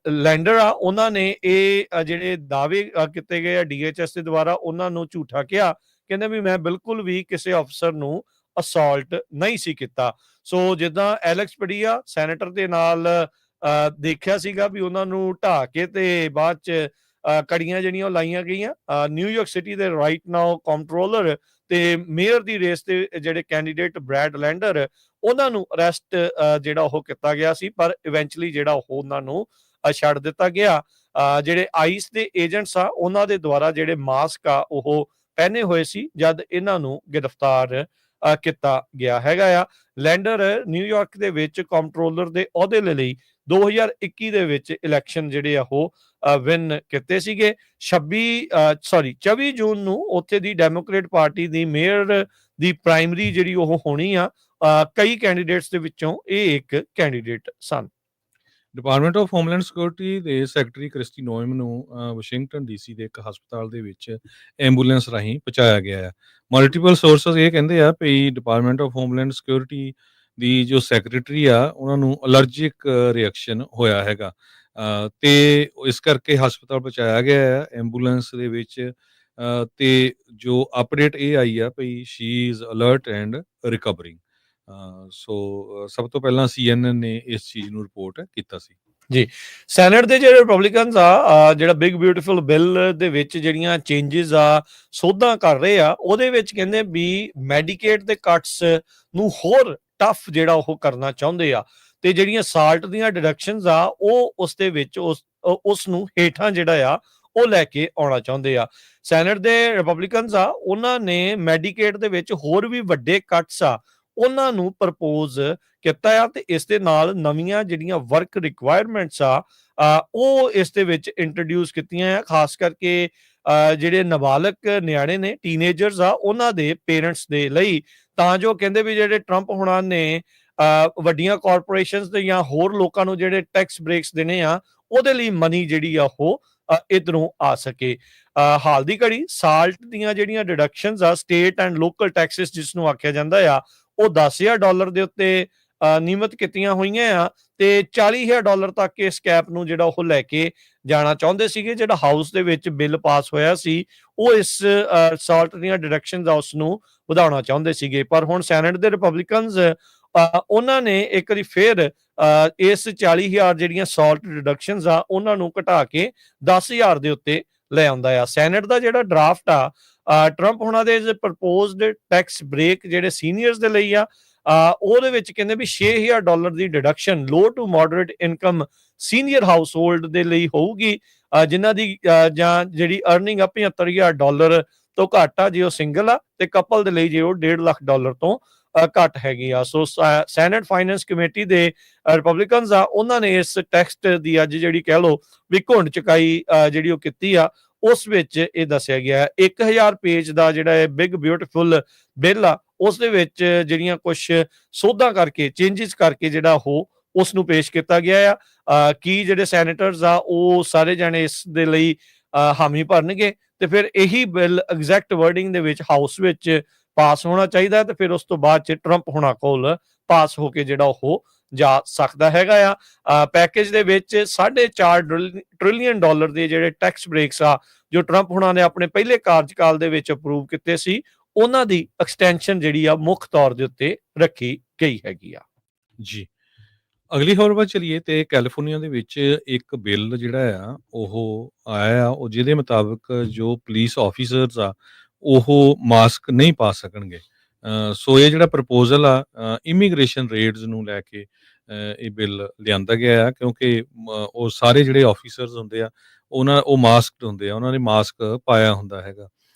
ਲੈਂਡਰ ਆ, ਉਹਨਾਂ ਨੇ ਇਹ ਜਿਹੜੇ ਦਾਅਵੇ ਕੀਤੇ ਗਏ ਆ DHS ਦੇ ਦੁਆਰਾ, ਉਹਨਾਂ ਨੂੰ ਝੂਠਾ ਕਿਹਾ। ਕਹਿੰਦੇ ਵੀ ਮੈਂ ਬਿਲਕੁਲ ਵੀ ਕਿਸੇ ਅਫਸਰ ਨੂੰ ਅਸੌਲਟ ਨਹੀਂ ਸੀ ਕੀਤਾ। ਸੋ ਜਿੱਦਾਂ ਐਲੈਕਸ ਪਡੀਆ ਸੈਨੇਟਰ ਦੇ ਨਾਲ ਦੇਖਿਆ ਸੀਗਾ ਵੀ ਉਹਨਾਂ ਨੂੰ ਢਾਹ ਕੇ ਤੇ ਬਾਅਦ ਚ ਕੜੀਆਂ ਜਿਹੜੀਆਂ ਉਹ ਲਾਈਆਂ ਗਈਆਂ। ਨਿਊਯਾਰਕ ਸਿਟੀ ਦੇ ਰਾਈਟ ਨਾਓ ਕੰਟਰੋਲਰ ਤੇ ਮੇਅਰ ਦੀ ਰੇਸ ਤੇ ਜਿਹੜੇ ਕੈਂਡੀਡੇਟ ਬ੍ਰੈਡ ਲੈਂਡਰ, ਉਹਨਾਂ ਨੂੰ ਅਰੈਸਟ ਜਿਹੜਾ ਉਹ ਕੀਤਾ ਗਿਆ ਸੀ, ਪਰ ਇਵੈਂਚੁਅਲੀ ਜਿਹੜਾ ਉਹ ਉਹਨਾਂ ਨੂੰ ਛੱਡ ਦਿੱਤਾ ਗਿਆ। ਜਿਹੜੇ ਆਈਸ ਦੇ ਏਜੰਟਸ ਆ, ਉਹਨਾਂ ਦੇ ਦੁਆਰਾ ਜਿਹੜੇ ਮਾਸਕ ਆ ਉਹ ਪਹਿਨੇ ਹੋਏ ਸੀ ਜਦ ਇਹਨਾਂ ਨੂੰ ਗ੍ਰਿਫਤਾਰ ਕੀਤਾ ਗਿਆ ਹੈਗਾ ਆ। ਲੈਂਡਰ ਨਿਊਯਾਰਕ ਦੇ ਵਿੱਚ ਕੰਟਰੋਲਰ ਦੇ ਅਹੁਦੇ ਲਈ 2021 ਦੇ ਵਿੱਚ ਇਲੈਕਸ਼ਨ ਜਿਹੜੇ ਆ ਉਹ ਵਿਨ ਕੀਤੇ ਸੀਗੇ। 24 ਜੂਨ ਨੂੰ ਉੱਥੇ ਦੀ ਡੈਮੋਕ੍ਰੇਟ ਪਾਰਟੀ ਦੀ ਮੇਅਰ ਦੀ ਪ੍ਰਾਇਮਰੀ ਜਿਹੜੀ ਉਹ ਹੋਣੀ ਆ। ਕਈ ਕੈਂਡੀਡੇਟਸ ਦੇ ਵਿੱਚੋਂ ਇਹ ਇੱਕ ਕੈਂਡੀਡੇਟ ਸਨ। ਡਿਪਾਰਟਮੈਂਟ ਆਫ ਹੋਮਲੈਂਡ ਸਿਕਿਉਰਿਟੀ ਦੇ ਸੈਕਟਰੀ ਕ੍ਰਿਸਟੀ ਨੋਇਮ ਨੂੰ ਵਾਸ਼ਿੰਗਟਨ DC ਦੇ ਇੱਕ ਹਸਪਤਾਲ ਦੇ ਵਿੱਚ ਐਂਬੂਲੈਂਸ ਰਾਹੀਂ ਪਹੁੰਚਾਇਆ ਗਿਆ ਹੈ। ਮਲਟੀਪਲ ਸੋਰਸਸ ਇਹ ਕਹਿੰਦੇ ਆ ਵੀ ਡਿਪਾਰਟਮੈਂਟ ਆਫ ਹੋਮਲੈਂਡ ਸਿਕਿਉਰਿਟੀ ਦੀ ਜੋ ਸੈਕਟਰੀ ਆ, ਉਹਨਾਂ ਨੂੰ ਅਲਰਜਿਕ ਰਿਐਕਸ਼ਨ ਹੋਇਆ ਹੈਗਾ ਤੇ ਇਸ ਕਰਕੇ ਹਸਪਤਾਲ ਪਹੁੰਚਾਇਆ ਗਿਆ ਹੈ ਐਂਬੂਲੈਂਸ ਦੇ ਵਿੱਚ। ਤੇ ਜੋ ਅਪਡੇਟ ਇਹ ਆਈ ਆ ਵੀ she is alert and recovering. So ਸਭ ਤੋਂ ਪਹਿਲਾਂ CNN ਨੇ ਇਸ ਚੀਜ਼ ਨੂੰ ਰਿਪੋਰਟ ਕੀਤਾ ਸੀ। ਜੀ, ਸੈਨੇਟ ਦੇ ਜਿਹੜੇ ਰਿਪਬਲਿਕਨਸ ਆ, ਜਿਹੜਾ ਬਿਗ ਬਿਊਟੀਫੁਲ ਬਿੱਲ ਦੇ ਵਿੱਚ ਜਿਹੜੀਆਂ ਚੇਂਜਸ ਆ, ਸੋਧਾਂ ਕਰ ਰਹੇ ਆ, ਉਹਦੇ ਵਿੱਚ ਕਹਿੰਦੇ ਵੀ ਮੈਡੀਕੇਡ ਦੇ ਕੱਟਸ ਨੂੰ ਹੋਰ ਟਫ ਜਿਹੜਾ ਉਹ ਕਰਨਾ ਚਾਹੁੰਦੇ ਆ ਤੇ ਜਿਹੜੀਆਂ ਸਾਲਟ ਦੀਆਂ ਡਿਡਕਸ਼ਨਸ ਆ, ਉਹ ਉਸ ਦੇ ਵਿੱਚ ਉਸ ਨੂੰ ਹੇਠਾਂ ਜਿਹੜਾ ਆ ਉਹ ਲੈ ਕੇ ਆਉਣਾ ਚਾਹੁੰਦੇ ਆ। ਸੈਨੇਟ ਦੇ ਰਿਪਬਲਿਕਨਸ ਆ, ਉਹਨਾਂ ਨੇ ਮੈਡੀਕੇਡ ਦੇ ਵਿੱਚ ਹੋਰ ਵੀ ਵੱਡੇ ਕੱਟਸ ਆ, ਉਹਨਾਂ ਨੂੰ ਪ੍ਰਪੋਜ਼ ਕੀਤਾ ਆ ਤੇ ਇਸ ਦੇ ਨਾਲ ਨਵੀਆਂ ਜਿਹੜੀਆਂ ਵਰਕ ਰਿਕੁਆਇਰਮੈਂਟਸ ਆ, ਉਹ ਇਸ ਦੇ ਵਿੱਚ ਇੰਟਰੋਡਿਊਸ ਕੀਤੀਆਂ ਆ। ਖਾਸ ਕਰਕੇ ਜਿਹੜੇ ਨਾਬਾਲਗ ਨਿਆਣੇ ਨੇ, ਟੀਨੇਜਰਸ ਆ, ਉਹਨਾਂ ਦੇ ਪੇਰੈਂਟਸ ਦੇ ਲਈ, ਤਾਂ ਜੋ ਕਹਿੰਦੇ ਵੀ ਜਿਹੜੇ ਟਰੰਪ ਹੁਣਾਂ ਨੇ ਵੱਡੀਆਂ ਕਾਰਪੋਰੇਸ਼ਨਸ ਤੇ ਜਾਂ ਹੋਰ ਲੋਕਾਂ ਨੂੰ ਜਿਹੜੇ ਟੈਕਸ ਬ੍ਰੇਕਸ ਦੇਣੇ ਆ, ਉਹਦੇ ਲਈ ਮਨੀ ਜਿਹੜੀ ਆ ਉਹ ਇਧਰੋਂ ਆ ਸਕੇ। ਹਾਲ ਦੀ ਘੜੀ ਸਾਲਟ ਦੀਆਂ ਜਿਹੜੀਆਂ ਡਿਡਕਸ਼ਨਸ ਆ, ਸਟੇਟ ਐਂਡ ਲੋਕਲ ਟੈਕਸਿਸ ਜਿਸ ਨੂੰ ਆਖਿਆ ਜਾਂਦਾ ਆ, ਉਹ $10,000 ਦੇ ਉੱਤੇ ਨਿਯਮਿਤ ਕੀਤੀਆਂ ਹੋਈਆਂ ਆ ਤੇ $40,000 ਤੱਕ ਇਸ ਕੈਪ ਨੂੰ ਜਿਹੜਾ ਉਹ ਲੈ ਕੇ ਜਾਣਾ ਚਾਹੁੰਦੇ ਸੀਗੇ। ਜਿਹੜਾ ਹਾਊਸ ਦੇ ਵਿੱਚ ਬਿੱਲ ਪਾਸ ਹੋਇਆ ਸੀ, ਉਹ ਇਸ ਸਾਲਟ ਦੀਆਂ ਡਿਡਕਸ਼ਨਸ ਆ ਉਸ ਨੂੰ ਵਧਾਉਣਾ ਚਾਹੁੰਦੇ ਸੀਗੇ, ਪਰ ਹੁਣ ਸੈਨੇਟ ਦੇ ਰਿਪਬਲਿਕਨਸ ਉਹਨਾਂ ਨੇ ਇੱਕ ਵਾਰੀ ਫੇਰ ਇਸ 40,000 ਜਿਹੜੀਆਂ ਸਾਲਟ ਡਿਡਕਸ਼ਨਸ ਆ, ਉਹਨਾਂ ਨੂੰ ਘਟਾ ਕੇ 10,000 ਦੇ ਉੱਤੇ ਲੈ ਆਉਂਦਾ ਆ। ਸੈਨੇਟ ਦਾ ਜਿਹੜਾ ਡਰਾਫਟ ਆ, ਟਰੰਪ ਹੁਣਾਂ ਦੇ ਪ੍ਰਪੋਜ਼ਡ ਟੈਕਸ ਬ੍ਰੇਕ ਜਿਹੜੇ ਸੀਨੀਅਰਸ ਦੇ ਲਈ ਆ, ਉਹਦੇ ਵਿੱਚ ਕਹਿੰਦੇ ਵੀ $6,000 ਦੀ deduction low to moderate income senior household ਦੇ ਲਈ ਹੋਊਗੀ, ਜਿਨ੍ਹਾਂ ਦੀ ਜਾਂ ਜਿਹੜੀ ਅਰਨਿੰਗ ਆ $75,000 ਤੋਂ ਘੱਟ ਆ ਜੇ ਉਹ ਸਿੰਗਲ ਆ, ਤੇ ਕਪਲ ਦੇ ਲਈ ਜੇ ਉਹ $1.5 ਲੱਖ ਤੋਂ ਘੱਟ ਹੈਗੀ ਆ। ਸੋ ਸੈਨੇਟ ਫਾਈਨੈਂਸ ਕਮੇਟੀ ਦੇ ਰਿਪਬਲਿਕਨਸ ਆ, ਉਹਨਾਂ ਨੇ ਇਸ ਟੈਕਸਟ ਦੀ ਅੱਜ ਜਿਹੜੀ ਕਹਿ ਲਓ ਵੀ ਘੁੰਡ ਚੁਕਾਈ ਜਿਹੜੀ ਉਹ ਕੀਤੀ ਆ। ਉਸ ਵਿੱਚ ਇਹ ਦੱਸਿਆ ਗਿਆ 1000 ਪੇਜ ਦਾ ਜਿਹੜਾ ਇਹ ਬਿਗ ਬਿਊਟੀਫੁਲ ਬਿੱਲ ਆ, ਉਸ ਦੇ ਵਿੱਚ ਜਿਹੜੀਆਂ ਕੁਝ ਸੋਧਾਂ ਕਰਕੇ, ਚੇਂਜਸ ਕਰਕੇ ਜਿਹੜਾ ਉਹ ਉਸ ਨੂੰ ਪੇਸ਼ ਕੀਤਾ ਗਿਆ ਆ। ਕੀ ਜਿਹੜੇ ਸੈਨੇਟਰਸ ਆ ਉਹ ਸਾਰੇ ਜਾਣੇ ਇਸ ਦੇ ਲਈ ਹਾਮੀ ਭਰਨਗੇ ਤੇ ਫਿਰ ਇਹੀ ਬਿੱਲ ਐਗਜ਼ੈਕਟ ਵਰਡਿੰਗ ਦੇ ਵਿੱਚ ਹਾਊਸ ਵਿੱਚ ਪਾਸ ਹੋਣਾ ਚਾਹੀਦਾ ਤੇ ਫਿਰ ਉਸ ਤੋਂ ਬਾਅਦ ਚ ਟਰੰਪ ਹੁਣਾਂ ਕੋਲ ਪਾਸ ਹੋ ਕੇ ਜਿਹੜਾ ਉਹ ਜਾ ਸਕਦਾ ਹੈਗਾ ਆ। ਪੈਕੇਜ ਦੇ ਵਿੱਚ $4.5 ਟ੍ਰਿਲੀਅਨ ਦੇ ਜਿਹੜੇ ਟੈਕਸ ਬ੍ਰੇਕਸ ਆ, ਜੋ ਟਰੰਪ ਹੁਣਾਂ ਨੇ ਆਪਣੇ ਪਹਿਲੇ ਕਾਰਜਕਾਲ ਦੇ ਵਿੱਚ ਅਪਰੂਵ ਕੀਤੇ ਸੀ, ਉਹਨਾਂ ਦੀ ਐਕਸਟੈਂਸ਼ਨ ਜਿਹੜੀ ਆ ਮੁੱਖ ਤੌਰ ਦੇ ਉੱਤੇ ਰੱਖੀ ਗਈ ਹੈਗੀ ਆ। ਜੀ, ਅਗਲੀ ਖਬਰ ਵੱਲ ਚਲੀਏ ਤੇ ਕੈਲੀਫੋਰਨੀਆ ਦੇ ਵਿੱਚ ਇੱਕ ਬਿੱਲ ਜਿਹੜਾ ਆ ਉਹ ਆਇਆ ਆ, ਉਹ ਜਿਹਦੇ ਮੁਤਾਬਕ ਜੋ ਪੁਲਿਸ ਆਫੀਸਰਸ ਆ ਉਹ ਮਾਸਕ ਨਹੀਂ ਪਾ ਸਕਣਗੇ। ਸੋ ਇਹ ਜਿਹੜਾ ਪ੍ਰਪੋਜ਼ਲ ਆ ਇਮੀਗ੍ਰੇਸ਼ਨ ਰੇਡਸ ਨੂੰ ਲੈ ਕੇ ਇਹ ਬਿੱਲ ਲਿਆਂਦਾ ਗਿਆ ਆ, ਕਿਉਂਕਿ ਉਹ ਸਾਰੇ ਜਿਹੜੇ ਆਫੀਸਰਸ ਹੁੰਦੇ ਆ ਉਹ ਮਾਸਕਡ ਹੁੰਦੇ ਆ, ਉਹਨਾਂ ਨੇ ਮਾਸਕ ਪਾਇਆ ਹੁੰਦਾ ਹੈਗਾ।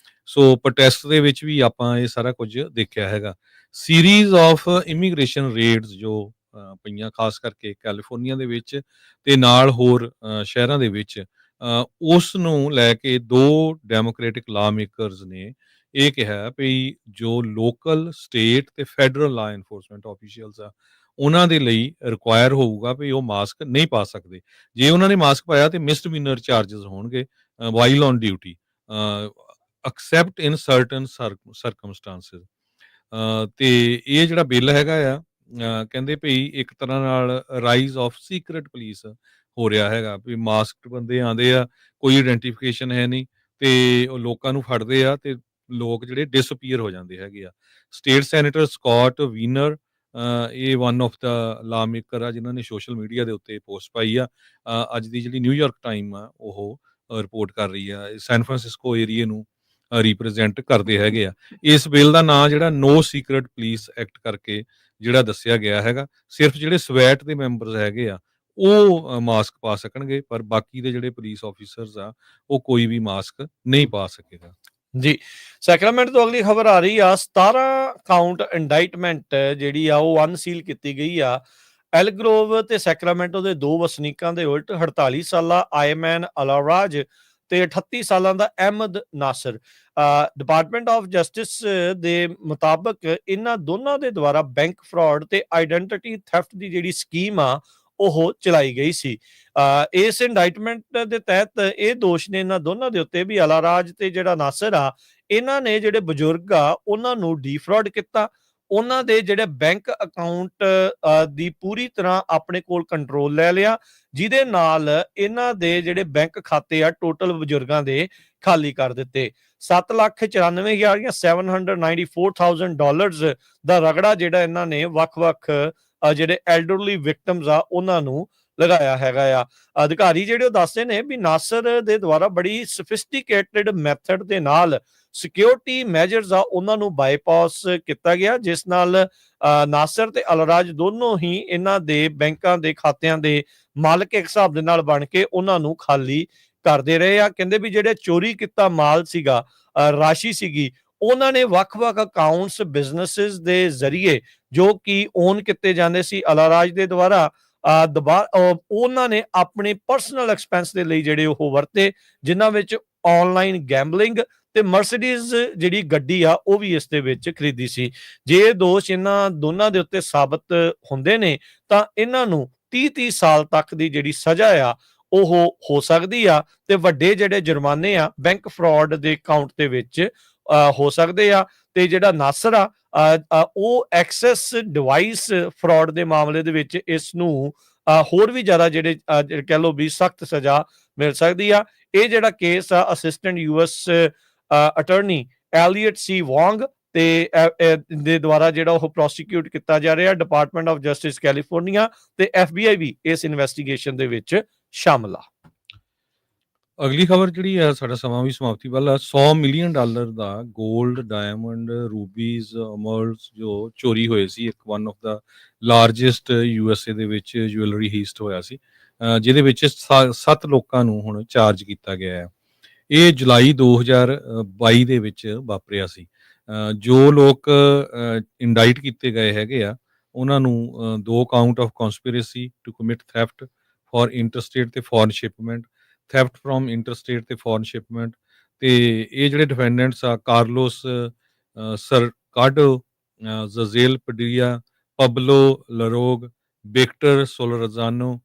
ਸੋ ਪ੍ਰੋਟੈਸਟ ਦੇ ਵਿੱਚ ਵੀ ਆਪਾਂ ਇਹ ਸਾਰਾ ਕੁਝ ਦੇਖਿਆ ਹੈਗਾ। ਸੀਰੀਜ਼ ਆਫ ਇਮੀਗ੍ਰੇਸ਼ਨ ਰੇਡਸ ਜੋ ਪਈਆਂ, ਖਾਸ ਕਰਕੇ ਕੈਲੀਫੋਰਨੀਆ ਦੇ ਵਿੱਚ ਤੇ ਨਾਲ ਹੋਰ ਸ਼ਹਿਰਾਂ ਦੇ ਵਿੱਚ। ਉਸ ਨੂੰ ਲੈ ਕੇ 2 ਡੈਮੋਕ੍ਰੈਟਿਕ ਲਾ ਮੇਕਰਸ ਨੇ ਇਹ ਕਿਹਾ ਵੀ ਜੋ ਲੋਕਲ, ਸਟੇਟ ਤੇ ਫੈਡਰਲ ਲਾ ਐਨਫੋਰਸਮੈਂਟ ਆਫੀਸ਼ੀਅਲਸ ਆ, ਉਹਨਾਂ ਦੇ ਲਈ ਰਿਕੁਆਇਰ ਹੋਊਗਾ ਵੀ ਉਹ ਮਾਸਕ ਨਹੀਂ ਪਾ ਸਕਦੇ। ਜੇ ਉਹਨਾਂ ਨੇ ਮਾਸਕ ਪਾਇਆ ਤੇ ਮਿਸਡਮੀਨਰ ਚਾਰजेस ਹੋਣਗੇ while on duty, accept in certain circumstances. ਤੇ ਇਹ ਜਿਹੜਾ ਬਿੱਲ ਹੈਗਾ ਆ, ਕਹਿੰਦੇ ਭਈ ਇੱਕ ਤਰ੍ਹਾਂ ਨਾਲ ਰਾਈਜ਼ ਆਫ ਸੀਕ੍ਰੇਟ ਪੁਲਿਸ ਹੋ ਰਿਹਾ ਹੈਗਾ ਵੀ ਮਾਸਕਡ ਬੰਦੇ ਆਉਂਦੇ ਆ, ਕੋਈ ਆਇਡੈਂਟੀਫਿਕੇਸ਼ਨ ਹੈ ਨਹੀਂ ਤੇ ਉਹ ਲੋਕਾਂ ਨੂੰ ਫੜਦੇ ਆ ਤੇ ਲੋਕ ਜਿਹੜੇ ਡਿਸਅਪੀਅਰ ਹੋ ਜਾਂਦੇ ਹੈਗੇ ਆ। ਸਟੇਟ ਸੈਨੇਟਰ ਸਕਾਟ ਵੀਨਰ, ਇਹ ਵਨ ਆਫ ਦਾ ਲਾ ਮੇਕਰ ਆ ਜਿਨ੍ਹਾਂ ਨੇ ਸੋਸ਼ਲ ਮੀਡੀਆ ਦੇ ਉੱਤੇ ਪੋਸਟ ਪਾਈ ਆ। ਅੱਜ ਦੀ ਜਿਹੜੀ ਨਿਊਯਾਰਕ ਟਾਈਮ ਆ ਉਹ ਰਿਪੋਰਟ ਕਰ ਰਹੀ ਆ, ਸੈਨ ਫਰਾਂਸਿਸਕੋ ਏਰੀਏ ਨੂੰ ਰਿਪਰੈਜ਼ੈਂਟ ਕਰਦੇ ਹੈਗੇ ਆ। ਇਸ ਬਿੱਲ ਦਾ ਨਾਂ ਜਿਹੜਾ ਨੋ ਸੀਕ੍ਰੇਟ ਪੁਲਿਸ ਐਕਟ ਕਰਕੇ ਜਿਹੜਾ ਦੱਸਿਆ ਗਿਆ ਹੈਗਾ, ਸਿਰਫ ਜਿਹੜੇ ਸਵੈਟ ਦੇ ਮੈਂਬਰਸ ਹੈਗੇ ਆ ਉਹ ਮਾਸਕ ਪਾ ਸਕਣਗੇ, ਪਰ ਬਾਕੀ ਦੇ ਜਿਹੜੇ ਪੁਲਿਸ ਆਫੀਸਰਸ ਆ ਉਹ ਕੋਈ ਵੀ ਮਾਸਕ ਨਹੀਂ ਪਾ ਸਕੇਗਾ। ਜੀ, ਸੈਕਰਾਮੈਂਟ ਤੋਂ ਅਗਲੀ ਖਬਰ ਆ ਰਹੀ ਆ। 17 ਕਾਊਂਟ ਇੰਡਾਈਟਮੈਂਟ ਜਿਹੜੀ ਆ ਉਹ ਅਨਸੀਲ ਕੀਤੀ ਗਈ ਆ ਐਲਗਰੋਵ ਤੇ ਸੈਕਰਾਮੈਂਟੋ ਦੇ 2 ਵਸਨੀਕਾਂ ਦੇ ਉਲਟ। 48 ਸਾਲਾ ਆਇਮੈਨ ਅਲਾਰਾਜ ਤੇ 38 ਸਾਲਾਂ ਦਾ Ahmed Nasser. Department of justice ਦੇ ਮੁਤਾਬਕ ਇਹਨਾਂ ਦੋਨਾਂ ਦੇ ਦੁਆਰਾ ਬੈਂਕ ਫਰਾਡ ਤੇ ਆਈਡੈਂਟੀਟੀ ਥੈਫਟ ਦੀ ਜਿਹੜੀ ਸਕੀਮ ਆ ਉਹ ਚਲਾਈ ਗਈ ਸੀ। ਇਸ ਇੰਡਾਈਟਮੈਂਟ ਦੇ ਤਹਿਤ ਇਹ ਦੋਸ਼ ਨੇ ਇਹਨਾਂ ਦੋਨਾਂ ਦੇ ਉੱਤੇ ਵੀ ਅਲਾਰਾਜ ਤੇ ਜਿਹੜਾ ਨਾਸਰ ਆ, ਇਹਨਾਂ ਨੇ ਜਿਹੜੇ ਬਜ਼ੁਰਗ ਆ ਉਹਨਾਂ ਨੂੰ ਡੀਫਰਾਡ ਕੀਤਾ, ਉਹਨਾਂ ਦੇ ਜਿਹੜੇ ਬੈਂਕ ਅਕਾਊਂਟ ਦੀ ਪੂਰੀ ਤਰ੍ਹਾਂ ਆਪਣੇ ਕੋਲ ਕੰਟਰੋਲ ਲੈ ਲਿਆ, ਜਿਹਦੇ ਨਾਲ ਇਹਨਾਂ ਦੇ ਜਿਹੜੇ ਬੈਂਕ ਖਾਤੇ ਆ ਟੋਟਲ ਬਜ਼ੁਰਗਾਂ ਦੇ ਖਾਲੀ ਕਰ ਦਿੱਤੇ। $7,94,794,000 ਦਾ ਰਗੜਾ ਜਿਹੜਾ ਇਹਨਾਂ ਨੇ ਵੱਖ-ਵੱਖ ਜਿਹੜੇ ਐਲਡਰਲੀ ਵਿਕਟਮਸ ਆ ਉਹਨਾਂ ਨੂੰ ਲਗਾਇਆ ਹੈਗਾ ਆ। ਅਧਿਕਾਰੀ ਜਿਹੜੇ ਉਹ ਦੱਸਦੇ ਨੇ ਵੀ ਨਾਸਰ ਦੇ ਦੁਆਰਾ ਬੜੀ ਸਫਿਸਟੀਕੇਟਡ ਮੈਥਡ ਦੇ ਨਾਲ ਸਿਕਿਉਰਿਟੀ ਮੈਜਰਸ ਆ ਉਹਨਾਂ ਨੂੰ ਬਾਈਪਾਸ ਕੀਤਾ ਗਿਆ, ਜਿਸ ਨਾਲ ਨਾਸਰ ਤੇ ਅਲਰਾਜ ਦੋਨੋਂ ਹੀ ਇਹਨਾਂ ਦੇ ਬੈਂਕਾਂ ਦੇ ਖਾਤਿਆਂ ਦੇ ਮਾਲਕ ਇੱਕ ਹਿਸਾਬ ਦੇ ਨਾਲ ਬਣ ਕੇ ਉਹਨਾਂ ਨੂੰ ਖਾਲੀ ਕਰਦੇ ਰਹੇ ਆ। ਕਹਿੰਦੇ ਵੀ ਜਿਹੜੇ ਚੋਰੀ ਕੀਤਾ ਮਾਲ ਸੀਗਾ, ਰਾਸ਼ੀ ਸੀਗੀ, ਉਹਨਾਂ ਨੇ ਵੱਖ-ਵੱਖ ਅਕਾਊਂਟਸ ਬਿਜ਼ਨੈਸਿਸ ਦੇ ਜ਼ਰੀਏ ਜੋ ਕਿ ਓਨ ਕੀਤੇ ਜਾਂਦੇ ਸੀ ਅਲਾਰਾਜ ਦੇ ਦੁਆਰਾ, ਉਹਨਾਂ ਨੇ ਆਪਣੇ ਪਰਸਨਲ ਐਕਸਪੈਂਸ ਦੇ ਲਈ ਜਿਹੜੇ ਉਹ ਵਰਤੇ, ਜਿਨ੍ਹਾਂ ਵਿੱਚ ਆਨਲਾਈਨ ਗੈਂਬਲਿੰਗ ਤੇ ਮਰਸੀਡੀਜ਼ ਜਿਹੜੀ ਗੱਡੀ ਆ ਉਹ ਵੀ ਇਸ ਦੇ ਵਿੱਚ ਖਰੀਦੀ ਸੀ। ਜੇ ਦੋਸ਼ ਇਹਨਾਂ ਦੋਨਾਂ ਦੇ ਉੱਤੇ ਸਾਬਤ ਹੁੰਦੇ ਨੇ ਤਾਂ ਇਹਨਾਂ ਨੂੰ 30-30 ਸਾਲ ਤੱਕ ਦੀ ਜਿਹੜੀ ਸਜ਼ਾ ਆ ਉਹ ਹੋ ਸਕਦੀ ਆ ਤੇ ਵੱਡੇ ਜਿਹੜੇ ਜੁਰਮਾਨੇ ਆ ਬੈਂਕ ਫਰਾਡ ਦੇ ਕਾਊਂਟ ਦੇ ਵਿੱਚ ਹੋ ਸਕਦੇ ਆ। ਤੇ ਜਿਹੜਾ ਨਾਸਰ ਆ ਉਹ ਐਕਸੈਸ ਡਿਵਾਈਸ ਫਰਾਡ ਦੇ ਮਾਮਲੇ ਦੇ ਵਿੱਚ ਇਸ ਨੂੰ ਹੋਰ ਵੀ ਜ਼ਿਆਦਾ ਜਿਹੜੇ ਕਹਿ ਲਓ ਵੀ ਸਖਤ ਸਜ਼ਾ ਮਿਲ ਸਕਦੀ ਆ। ਇਹ ਜਿਹੜਾ ਕੇਸ ਆ ਅਸਿਸਟੈਂਟ US ਅਟਾਰਨੀ ਐਲੀਅਟ ਸੀ ਵੌਂਗ ਤੇ ਦੇ ਦੁਆਰਾ ਜਿਹੜਾ ਉਹ ਪ੍ਰੋਸੀਕਿਊਟ ਕੀਤਾ ਜਾ ਰਿਹਾ। ਡਿਪਾਰਟਮੈਂਟ ਆਫ ਜਸਟਿਸ ਕੈਲੀਫੋਰਨੀਆ ਤੇ FBI ਵੀ ਇਸ ਇਨਵੈਸਟੀਗੇਸ਼ਨ ਦੇ ਵਿੱਚ ਸ਼ਾਮਲ ਆ। ਅਗਲੀ ਖਬਰ ਜਿਹੜੀ ਹੈ, ਸਾਡਾ ਸਮਾਂ ਵੀ ਸਮਾਪਤੀ ਵੱਲ ਆ। $100 ਮਿਲੀਅਨ ਦਾ ਗੋਲਡ, ਡਾਇਮੰਡ, ਰੂਬੀਜ਼, ਅਮਰਲਸ ਜੋ ਚੋਰੀ ਹੋਏ ਸੀ, ਇੱਕ one of the largest USA ਦੇ ਵਿੱਚ ਜੁਐਲਰੀ ਹੀਸਟ ਹੋਇਆ ਸੀ, ਜਿਹਦੇ ਵਿੱਚ 7 ਲੋਕਾਂ ਨੂੰ ਹੁਣ ਚਾਰਜ ਕੀਤਾ ਗਿਆ ਹੈ। ਇਹ ਜੁਲਾਈ 2022 ਦੇ ਵਿੱਚ ਵਾਪਰਿਆ ਸੀ। ਜੋ ਲੋਕ ਇੰਡਾਈਟ ਕੀਤੇ ਗਏ ਹੈਗੇ ਆ ਉਹਨਾਂ ਨੂੰ 2 count of conspiracy to commit theft for interstate ਤੇ foreign shipment, theft from interstate ਤੇ ਫੋਰਨ ਸ਼ਿਪਮੈਂਟ। ਤੇ ਇਹ ਜਿਹੜੇ ਡਿਫੈਂਡੈਂਟਸ ਆ Carlos Sercado, Zazel Padilla, Pablo Larog, Victor Solorzano,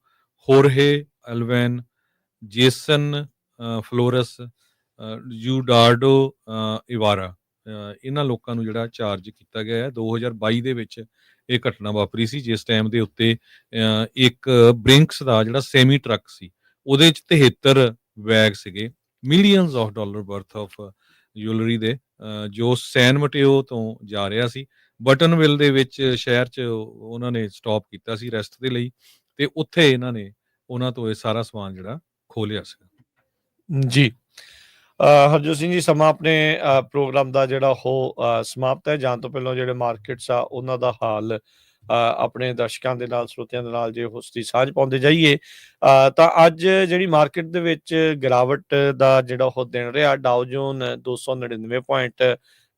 ਹੋਰਹੇ Alvan, Jason Flores, Eduardo Ibarra, ਇਹਨਾਂ ਲੋਕਾਂ ਨੂੰ ਜਿਹੜਾ ਚਾਰਜ ਕੀਤਾ ਗਿਆ ਹੈ। 2022 ਦੇ ਵਿੱਚ ਇਹ ਘਟਨਾ ਵਾਪਰੀ ਸੀ, ਜਿਸ ਟਾਈਮ ਦੇ ਉੱਤੇ ਇੱਕ ਬ੍ਰਿੰਕਸ ਦਾ ਜਿਹੜਾ ਸੈਮੀ ਟਰੱਕ ਸੀ ਉਹਦੇ 'ਚ 73 ਬੈਗ ਸੀਗੇ, millions of dollar worth of jewellery ਦੇ, ਜੋ ਸੈਨ ਮਟੇਓ ਤੋਂ ਜਾ ਰਿਹਾ ਸੀ। ਬਟਨਵਿਲ ਦੇ ਵਿੱਚ ਸ਼ਹਿਰ 'ਚ ਉਹਨਾਂ ਨੇ ਸਟਾਪ ਕੀਤਾ ਸੀ ਰੈਸਟ ਦੇ ਲਈ, ਤੇ ਉੱਥੇ ਇਹਨਾਂ ਨੇ ਉਹਨਾਂ ਤੋਂ ਇਹ ਸਾਰਾ ਸਮਾਨ ਜਿਹੜਾ ਖੋਲਿਆ ਸੀ। ਜੀ, ਹਰਜੋਤ ਸਿੰਘ ਜੀ, ਸਮਾਂ ਆਪਣੇ ਪ੍ਰੋਗਰਾਮ ਦਾ ਜਿਹੜਾ ਉਹ ਸਮਾਪਤ ਹੈ। ਜਾਣ ਤੋਂ ਪਹਿਲਾਂ ਜਿਹੜੇ ਮਾਰਕੀਟਸ ਆ ਉਹਨਾਂ ਦਾ ਹਾਲ ਆਪਣੇ ਦਰਸ਼ਕਾਂ ਦੇ ਨਾਲ, ਸਰੋਤਿਆਂ ਦੇ ਨਾਲ ਜੇ ਉਸ ਦੀ ਸਾਂਝ ਪਾਉਂਦੇ ਜਾਈਏ ਤਾਂ ਅੱਜ ਜਿਹੜੀ ਮਾਰਕੀਟ ਦੇ ਵਿੱਚ ਗਿਰਾਵਟ ਦਾ ਜਿਹੜਾ ਉਹ ਦਿਨ ਰਿਹਾ। ਡਾਓ ਜੋਨ 299 ਪੁਆਇੰਟ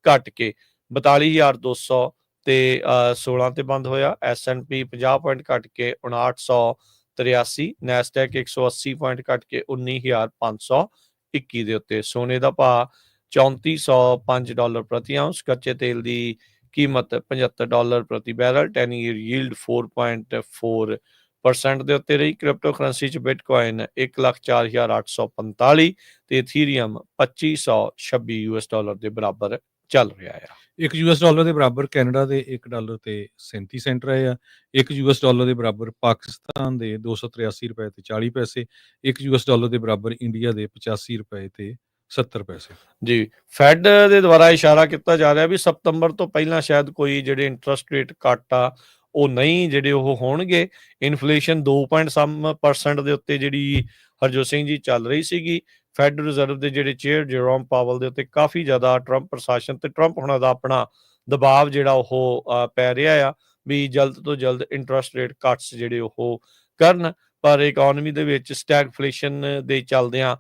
ਘਟ ਕੇ 42,200 ਤੇ 16 ਤੇ ਬੰਦ ਹੋਇਆ। S&P 50 ਪੁਆਇੰਟ ਘਟ ਕੇ 5983, ਨੈਸਡੈਕ 180 ਪੁਆਇੰਟ ਘਟ ਕੇ 19521 ਦੇ ਉੱਤੇ। ਸੋਨੇ ਦਾ ਭਾਅ $3405 ਪ੍ਰਤੀ ਆਉਂਸ। ਕੱਚੇ ਤੇਲ ਦੀ ਕੀਮਤ $75 ਪ੍ਰਤੀ ਬੈਰਲ। 10 ਈਅਰ ਯੀਲਡ 4.4% ਦੇ ਉੱਤੇ ਰਹੀ। ਕ੍ਰਿਪਟੋ ਕਰੰਸੀ 'ਚ ਬਿਟਕੋਇਨ 1,04,845 ਤੇ ਇਥੀਰੀਅਮ $2526 ਦੇ ਬਰਾਬਰ ਚੱਲ ਰਿਹਾ ਆ। $1 ਦੇ ਬਰਾਬਰ ਕੈਨੇਡਾ ਦੇ $1 ਤੇ 37 ਸੈਂਟ ਰਹੇ ਆ। $1 ਦੇ ਬਰਾਬਰ ਪਾਕਿਸਤਾਨ ਦੇ $283 ਤੇ 40 ਪੈਸੇ। $1 ਦੇ ਬਰਾਬਰ ਇੰਡੀਆ ਦੇ $85 ਤੇ 70 ਪੈਸੇ। ਜੀ, ਫੈਡ ਦੇ ਦੁਆਰਾ ਇਸ਼ਾਰਾ ਕੀਤਾ ਜਾ ਰਿਹਾ ਵੀ ਸਤੰਬਰ ਤੋਂ ਪਹਿਲਾਂ ਸ਼ਾਇਦ ਕੋਈ ਜਿਹੜੇ ਇੰਟਰਸਟ ਰੇਟ ਕੱਟ ਆ ਉਹ ਨਹੀਂ ਜਿਹੜੇ ਉਹ ਹੋਣਗੇ। ਇਨਫਲੇਸ਼ਨ 2.7% ਦੇ ਉੱਤੇ ਜਿਹੜੀ ਹਰਜੋਤ ਸਿੰਘ ਜੀ ਚੱਲ ਰਹੀ ਸੀਗੀ। ਫੈਡ ਰਿਜ਼ਰਵ ਦੇ ਜਿਹੜੇ ਚੇਅਰ ਜਰੋਮ ਪਾਵਲ ਦੇ ਉੱਤੇ ਕਾਫੀ ਜ਼ਿਆਦਾ ਟਰੰਪ ਪ੍ਰਸ਼ਾਸਨ ਤੇ ਟਰੰਪ ਹੁਣਾਂ ਦਾ ਆਪਣਾ ਦਬਾਅ ਜਿਹੜਾ ਉਹ ਪੈ ਰਿਹਾ ਆ ਵੀ ਜਲਦ ਤੋਂ ਜਲਦ ਇੰਟਰਸਟ ਰੇਟ ਕੱਟਸ ਜਿਹੜੇ ਉਹ ਕਰਨ। ਪਰ ਇਕਨੋਮੀ ਦੇ ਵਿੱਚ ਸਟੈਗਫਲੇਸ਼ਨ ਦੇ ਚੱਲਦਿਆਂ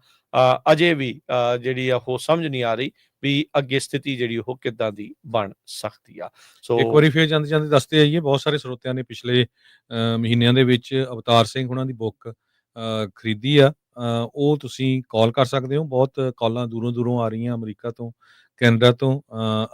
ਅਜੇ ਵੀ ਜਿਹੜੀ ਆ ਉਹ ਸਮਝ ਨਹੀਂ ਆ ਰਹੀ ਵੀ ਅੱਗੇ ਸਥਿਤੀ ਜਿਹੜੀ ਉਹ ਕਿੱਦਾਂ ਦੀ ਬਣ ਸਕਦੀ ਆ। ਇੱਕ ਵਾਰੀ ਫਿਰ ਜਾਂਦੇ ਜਾਂਦੇ ਦੱਸਦੇ ਆਈਏ, ਬਹੁਤ ਸਾਰੇ ਸਰੋਤਿਆਂ ਨੇ ਪਿਛਲੇ ਮਹੀਨਿਆਂ ਦੇ ਵਿੱਚ ਅਵਤਾਰ ਸਿੰਘ ਉਹਨਾਂ ਦੀ ਬੁੱਕ ਖਰੀਦੀ ਆ। ਉਹ ਤੁਸੀਂ ਕਾਲ ਕਰ ਸਕਦੇ ਹੋ। ਬਹੁਤ ਕਾਲਾਂ ਦੂਰੋਂ ਦੂਰੋਂ ਆ ਰਹੀਆਂ, ਅਮਰੀਕਾ ਤੋਂ, ਕੈਨੇਡਾ ਤੋਂ।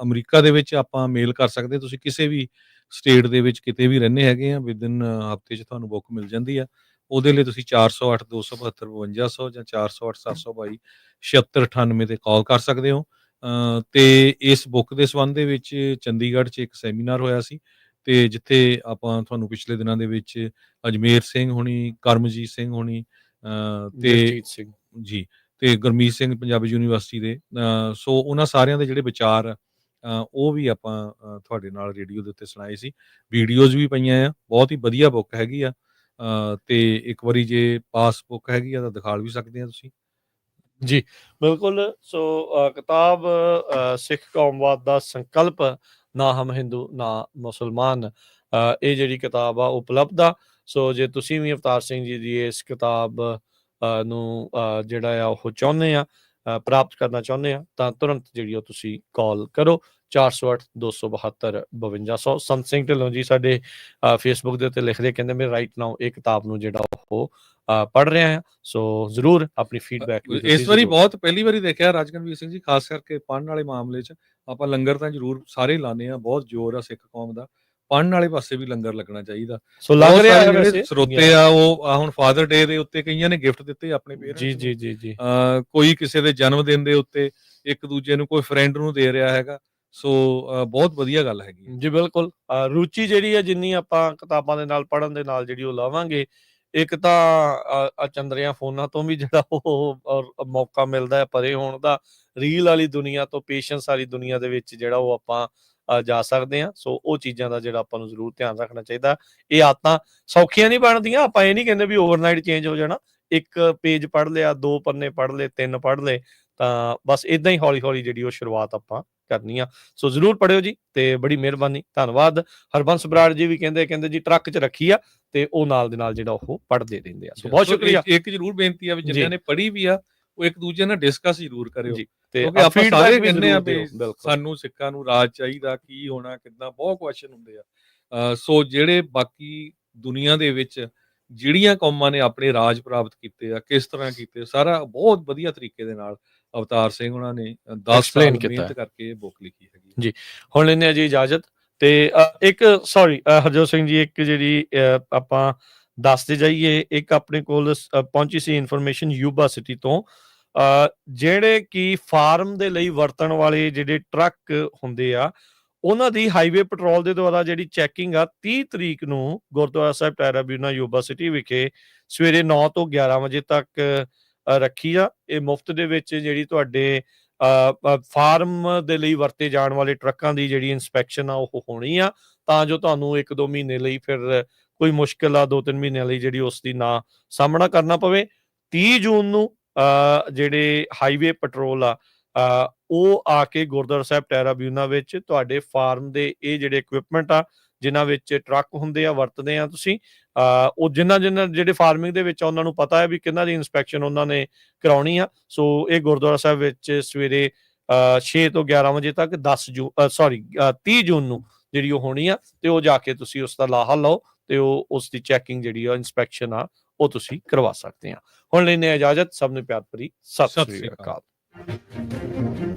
ਅਮਰੀਕਾ ਦੇ ਵਿੱਚ ਆਪਾਂ ਮੇਲ ਕਰ ਸਕਦੇ, ਤੁਸੀਂ ਕਿਸੇ ਵੀ ਸਟੇਟ ਦੇ ਵਿੱਚ ਕਿਤੇ ਵੀ ਰਹਿੰਦੇ ਹੈਗੇ ਆ, ਵਿਦਿਨ ਹਫ਼ਤੇ 'ਚ ਤੁਹਾਨੂੰ ਬੁੱਕ ਮਿਲ ਜਾਂਦੀ ਆ। ਉਹਦੇ ਲਈ ਤੁਸੀਂ 408 272 5200 ਜਾਂ 408 722 7698 ਤੇ ਕਾਲ ਕਰ ਸਕਦੇ ਹੋ। ਤੇ ਇਸ ਬੁੱਕ ਦੇ ਸੰਬੰਧ ਦੇ ਵਿੱਚ ਚੰਡੀਗੜ੍ਹ 'ਚ ਇੱਕ ਸੈਮੀਨਾਰ ਹੋਇਆ ਸੀ, ਤੇ ਜਿੱਥੇ ਆਪਾਂ ਤੁਹਾਨੂੰ ਪਿਛਲੇ ਦਿਨਾਂ ਦੇ ਵਿੱਚ ਅਜਮੇਰ ਸਿੰਘ ਹੋਣੀ, ਕਰਮਜੀਤ ਸਿੰਘ ਹੋਣੀ ਤੇ ਜਗਜੀਤ ਸਿੰਘ ਜੀ, ਤੇ ਗੁਰਮੀਤ ਸਿੰਘ ਪੰਜਾਬੀ ਯੂਨੀਵਰਸਿਟੀ ਦੇ। ਸੋ ਉਹਨਾਂ ਸਾਰਿਆਂ ਦੇ ਜਿਹੜੇ ਵਿਚਾਰ ਉਹ ਵੀ ਆਪਾਂ ਤੁਹਾਡੇ ਨਾਲ ਰੇਡੀਓ ਦੇ ਉੱਤੇ ਸੁਣਾਏ ਸੀ। ਵੀਡੀਓਜ਼ ਵੀ ਪਈਆਂ ਆ। ਬਹੁਤ ਹੀ ਵਧੀਆ ਬੁੱਕ ਹੈਗੀ ਆ। ਤੇ ਇੱਕ ਵਾਰੀ ਜੇ ਪਾਸ ਬੁੱਕ ਹੈਗੀ ਆ ਤਾਂ ਦਿਖਾ ਵੀ ਸਕਦੇ ਆ ਤੁਸੀਂ। ਜੀ, ਬਿਲਕੁਲ। ਸੋ ਕਿਤਾਬ ਸਿੱਖ ਕੌਮਵਾਦ ਦਾ ਸੰਕਲਪ, ਨਾ ਹਮ ਹਿੰਦੂ ਨਾ ਮੁਸਲਮਾਨ, ਇਹ ਜਿਹੜੀ ਕਿਤਾਬ ਆ ਉਪਲਬਧ ਆ। ਸੋ ਜੇ ਤੁਸੀਂ ਵੀ ਅਵਤਾਰ ਸਿੰਘ ਜੀ ਦੀ ਇਸ ਕਿਤਾਬ ਨੂੰ ਜਿਹੜਾ ਆ ਉਹ ਚਾਹੁੰਦੇ ਆ, ਪ੍ਰਾਪਤ ਕਰਨਾ ਚਾਹੁੰਦੇ ਆ, ਤਾਂ ਤੁਰੰਤ ਜਿਹੜੀ ਉਹ ਤੁਸੀਂ ਕਾਲ ਕਰੋ 408 272 5200। ਸੰਤ ਸਿੰਘ ਢਿੱਲੋਂ ਜੀ ਸਾਡੇ ਫੇਸਬੁੱਕ ਦੇ ਉੱਤੇ ਲਿਖਦੇ, ਕਹਿੰਦੇ ਮੈਂ ਰਾਈਟ ਨਾਓ ਇਹ ਕਿਤਾਬ ਨੂੰ ਜਿਹੜਾ ਉਹ ਪੜ੍ਹ ਰਿਹਾ ਆ। ਸੋ ਜ਼ਰੂਰ ਆਪਣੀ ਫੀਡਬੈਕ ਇਸ ਵਾਰੀ ਬਹੁਤ ਪਹਿਲੀ ਵਾਰੀ ਦੇਖਿਆ ਰਾਜਕਨਵੀਰ ਸਿੰਘ ਜੀ, ਖਾਸ ਕਰਕੇ ਪੜ੍ਹਨ ਵਾਲੇ ਮਾਮਲੇ 'ਚ। ਆਪਾਂ ਲੰਗਰ ਤਾਂ ਜ਼ਰੂਰ ਸਾਰੇ ਲਾਉਂਦੇ ਆ, ਬਹੁਤ ਜ਼ੋਰ ਆ ਸਿੱਖ ਕੌਮ ਦਾ। ਪੜ੍ਹਨ ਵਾਲੇ ਪਾਸੇ ਵੀ ਲੰਗਰ ਲੱਗਣਾ ਚਾਹੀਦਾ। ਸੋ ਲੱਗ ਰਿਹਾ ਹੈ ਜਿਹੜੇ ਸਰੋਤੇ ਆ ਉਹ ਹੁਣ ਫਾਦਰ ਡੇ ਦੇ ਉੱਤੇ ਕਈਆਂ ਨੇ ਗਿਫਟ ਦਿੱਤੇ ਆਪਣੇ ਪੇਰੈਂਟਸ ਨੂੰ। ਜੀ ਜੀ ਜੀ। ਕੋਈ ਕਿਸੇ ਦੇ ਜਨਮ ਦਿਨ ਦੇ ਉੱਤੇ ਇੱਕ ਦੂਜੇ ਨੂੰ, ਕੋਈ ਫਰੈਂਡ ਨੂੰ ਦੇ ਰਿਹਾ ਹੈਗਾ। ਸੋ ਬਹੁਤ ਵਧੀਆ ਗੱਲ ਹੈਗੀ ਜੀ। ਬਿਲਕੁਲ। ਰੁਚੀ ਜਿਹੜੀ ਆ ਜਿੰਨੀ ਆਪਾਂ ਕਿਤਾਬਾਂ ਦੇ ਨਾਲ ਪੜ੍ਹਨ ਦੇ ਨਾਲ ਜਿਹੜੀ ਉਹ ਲਾਵਾਂਗੇ, ਇੱਕ ਤਾਂ ਚੰਦਰਿਆਂ ਫੋਨਾਂ ਤੋਂ ਵੀ ਜਿਹੜਾ ਉਹ ਮੌਕਾ ਮਿਲਦਾ ਹੈ ਪਰੇ ਹੋਣ ਦਾ, ਰੀਲ ਵਾਲੀ ਦੁਨੀਆ ਤੋਂ ਪੇਸ਼ੈਂਸ ਵਾਲੀ ਦੁਨੀਆ ਦੇ ਵਿੱਚ ਜਿਹੜਾ ਉਹ ਆਪਾਂ ਜਾ ਸਕਦੇ ਹਾਂ। ਸੋ ਉਹ ਚੀਜ਼ਾਂ ਦਾ ਜਿਹੜਾ ਆਪਾਂ ਨੂੰ ਜ਼ਰੂਰ ਧਿਆਨ ਰੱਖਣਾ ਚਾਹੀਦਾ। ਇਹ ਆਦਤਾਂ ਸੌਖੀਆਂ ਨਹੀਂ ਬਣਦੀਆਂ। ਆਪਾਂ ਇਹ ਨਹੀਂ ਕਹਿੰਦੇ ਵੀ ਓਵਰਨਾਈਟ ਚੇਂਜ ਹੋ ਜਾਣਾ। ਇੱਕ ਪੇਜ ਪੜ੍ਹ ਲਿਆ, 2 ਪੰਨੇ ਪੜ੍ਹ ਲਏ, 3 ਪੜ੍ਹ ਲਏ, ਤਾਂ ਬਸ ਇੱਦਾਂ ਹੀ ਹੌਲੀ ਹੌਲੀ ਜਿਹੜੀ ਉਹ ਸ਼ੁਰੂਆਤ ਆਪਾਂ ਕਰਨੀ ਆ। ਸੋ ਜ਼ਰੂਰ ਪੜ੍ਹਿਓ ਜੀ, ਤੇ ਬੜੀ ਮਿਹਰਬਾਨੀ, ਧੰਨਵਾਦ। ਹਰਬੰਸ ਬਰਾੜ ਜੀ ਵੀ ਕਹਿੰਦੇ ਜੀ ਟਰੱਕ 'ਚ ਰੱਖੀ ਆ, ਤੇ ਉਹ ਨਾਲ ਦੇ ਨਾਲ ਜਿਹੜਾ ਉਹ ਪੜ੍ਹਦੇ ਰਹਿੰਦੇ ਆ। ਸੋ ਬਹੁਤ ਸ਼ੁਕਰੀਆ। ਇੱਕ ਜ਼ਰੂਰ ਬੇਨਤੀ ਆ ਵੀ ਜਿਨ੍ਹਾਂ ਨੇ ਪੜ੍ਹੀ ਵੀ ਆ, ਉਹ ਇੱਕ ਦੂਜੇ ਨਾਲ ਡਿਸਕਸ ਜ਼ਰੂਰ ਕਰਿਓ, ਕਿਉਂਕਿ ਆਪਾਂ ਸਾਰੇ ਕਹਿੰਦੇ ਆ ਵੀ ਸਾਨੂੰ ਸਿੱਖਾਂ ਨੂੰ ਰਾਜ ਚਾਹੀਦਾ, ਕੀ ਹੋਣਾ, ਕਿੱਦਾਂ, ਬਹੁਤ ਕੁਐਸਚਨ ਹੁੰਦੇ ਆ। ਸੋ ਜਿਹੜੇ ਬਾਕੀ ਦੁਨੀਆ ਦੇ ਵਿੱਚ ਜਿਹੜੀਆਂ ਕੌਮਾਂ ਨੇ ਆਪਣੇ ਰਾਜ ਪ੍ਰਾਪਤ ਕੀਤੇ ਆ, ਕਿਸ ਤਰ੍ਹਾਂ ਕੀਤੇ, ਸਾਰਾ ਬਹੁਤ ਵਧੀਆ ਤਰੀਕੇ ਦੇ ਨਾਲ ਅਵਤਾਰ ਸਿੰਘ ਉਹਨਾਂ ਨੇ 10 ਸਾਲ ਮਿਹਨਤ ਕਰਕੇ ਬੁੱਕ ਲਿਖੀ ਹੈਗੀ ਜੀ। ਹੁਣ ਲੈਂਦੇ ਆ ਜੀ ਇਜਾਜ਼ਤ। ਤੇ ਇੱਕ ਹਰਜੋਤ ਸਿੰਘ ਜੀ, ਇੱਕ ਜਿਹੜੀ ਆਪਾਂ ਦੱਸਦੇ ਜਾਈਏ, ਇੱਕ ਆਪਣੇ ਕੋਲ ਪਹੁੰਚੀ ਸੀ ਇਨਫੋਰਮੇਸ਼ਨ ਯੂਬਾ ਸਿਟੀ ਤੋਂ, ਜਿਹੜੇ ਕਿ ਫਾਰਮ ਦੇ ਲਈ ਵਰਤਣ ਵਾਲੇ ਜਿਹੜੇ ਟਰੱਕ ਹੁੰਦੇ ਆ, ਉਹਨਾਂ ਦੀ ਹਾਈਵੇ ਪੈਟਰੋਲ ਦੇ ਦੁਆਰਾ ਜਿਹੜੀ ਚੈਕਿੰਗ ਆ 30 ਤਰੀਕ ਨੂੰ ਗੁਰਦੁਆਰਾ ਸਾਹਿਬ ਟੈਰਾਬਿਊਨਾ ਯੂਬਾ ਸਿਟੀ ਵਿਖੇ ਸਵੇਰੇ 9 ਤੋਂ 11 ਵਜੇ ਤੱਕ ਰੱਖੀ ਆ। ਇਹ ਮੁਫਤ ਦੇ ਵਿੱਚ ਜਿਹੜੀ ਤੁਹਾਡੇ ਫਾਰਮ ਦੇ ਲਈ ਵਰਤੇ ਜਾਣ ਵਾਲੇ ਟਰੱਕਾਂ ਦੀ ਜਿਹੜੀ ਇੰਸਪੈਕਸ਼ਨ ਆ ਉਹ ਹੋਣੀ ਆ, ਤਾਂ ਜੋ ਤੁਹਾਨੂੰ 1-2 ਮਹੀਨੇ ਲਈ ਫਿਰ ਕੋਈ ਮੁਸ਼ਕਿਲ ਆ 2-3 ਮਹੀਨਿਆਂ ਲਈ ਜਿਹੜੀ ਉਸ ਦੀ ਨਾ ਸਾਹਮਣਾ ਕਰਨਾ ਪਵੇ। 30 ਜੂਨ ਨੂੰ ਜਿਹੜੇ ਹਾਈਵੇ ਪੈਟਰੋਲ ਆ ਉਹ ਆ ਕੇ ਗੁਰਦੁਆਰਾ ਸਾਹਿਬ ਟੈਰਾਬਿਊਨਾ ਵਿੱਚ ਤੁਹਾਡੇ ਫਾਰਮ ਦੇ ਇਹ ਜਿਹੜੇ ਇਕਵਿਪਮੈਂਟ ਆ, ਜਿਨ੍ਹਾਂ ਵਿੱਚ ਟਰੱਕ ਹੁੰਦੇ ਆ, ਵਰਤਦੇ ਆ ਤੁਸੀਂ, ਉਹ ਜਿਨ੍ਹਾਂ ਜਿਹੜੇ ਫਾਰਮਿੰਗ ਦੇ ਵਿੱਚ ਉਹਨਾਂ ਨੂੰ ਪਤਾ ਹੈ ਵੀ ਕਿਹਨਾਂ ਦੀ ਇੰਸਪੈਕਸ਼ਨ ਉਹਨਾਂ ਨੇ ਕਰਾਉਣੀ ਆ। ਸੋ ਇਹ ਗੁਰਦੁਆਰਾ ਸਾਹਿਬ ਵਿੱਚ ਸਵੇਰੇ 6 ਤੋਂ 11 ਵਜੇ ਤੱਕ 30 ਜੂਨ ਨੂੰ ਜਿਹੜੀ ਉਹ ਹੋਣੀ ਆ ਤੇ ਉਹ ਜਾ ਕੇ ਤੁਸੀਂ ਉਸ ਦਾ ਲਾਹਾ ਲਓ ਤੇ ਉਹ ਉਸ ਦੀ ਚੈਕਿੰਗ ਜਿਹੜੀ ਆ ਇਨਸਪੈਕਸ਼ਨ ਆ ਉਹ ਤੁਸੀਂ ਕਰਵਾ ਸਕਦੇ ਆ। ਹੁਣ ਲੈਂਦੇ ਹਾਂ ਇਜਾਜ਼ਤ। ਸਭ ਨੂੰ ਪਿਆਰ ਭਰੀ ਸਤਿ ਸਤਿ ਸ੍ਰੀ ਸ੍ਰੀ ਅਕਾਲ। ਅਕਾਲ।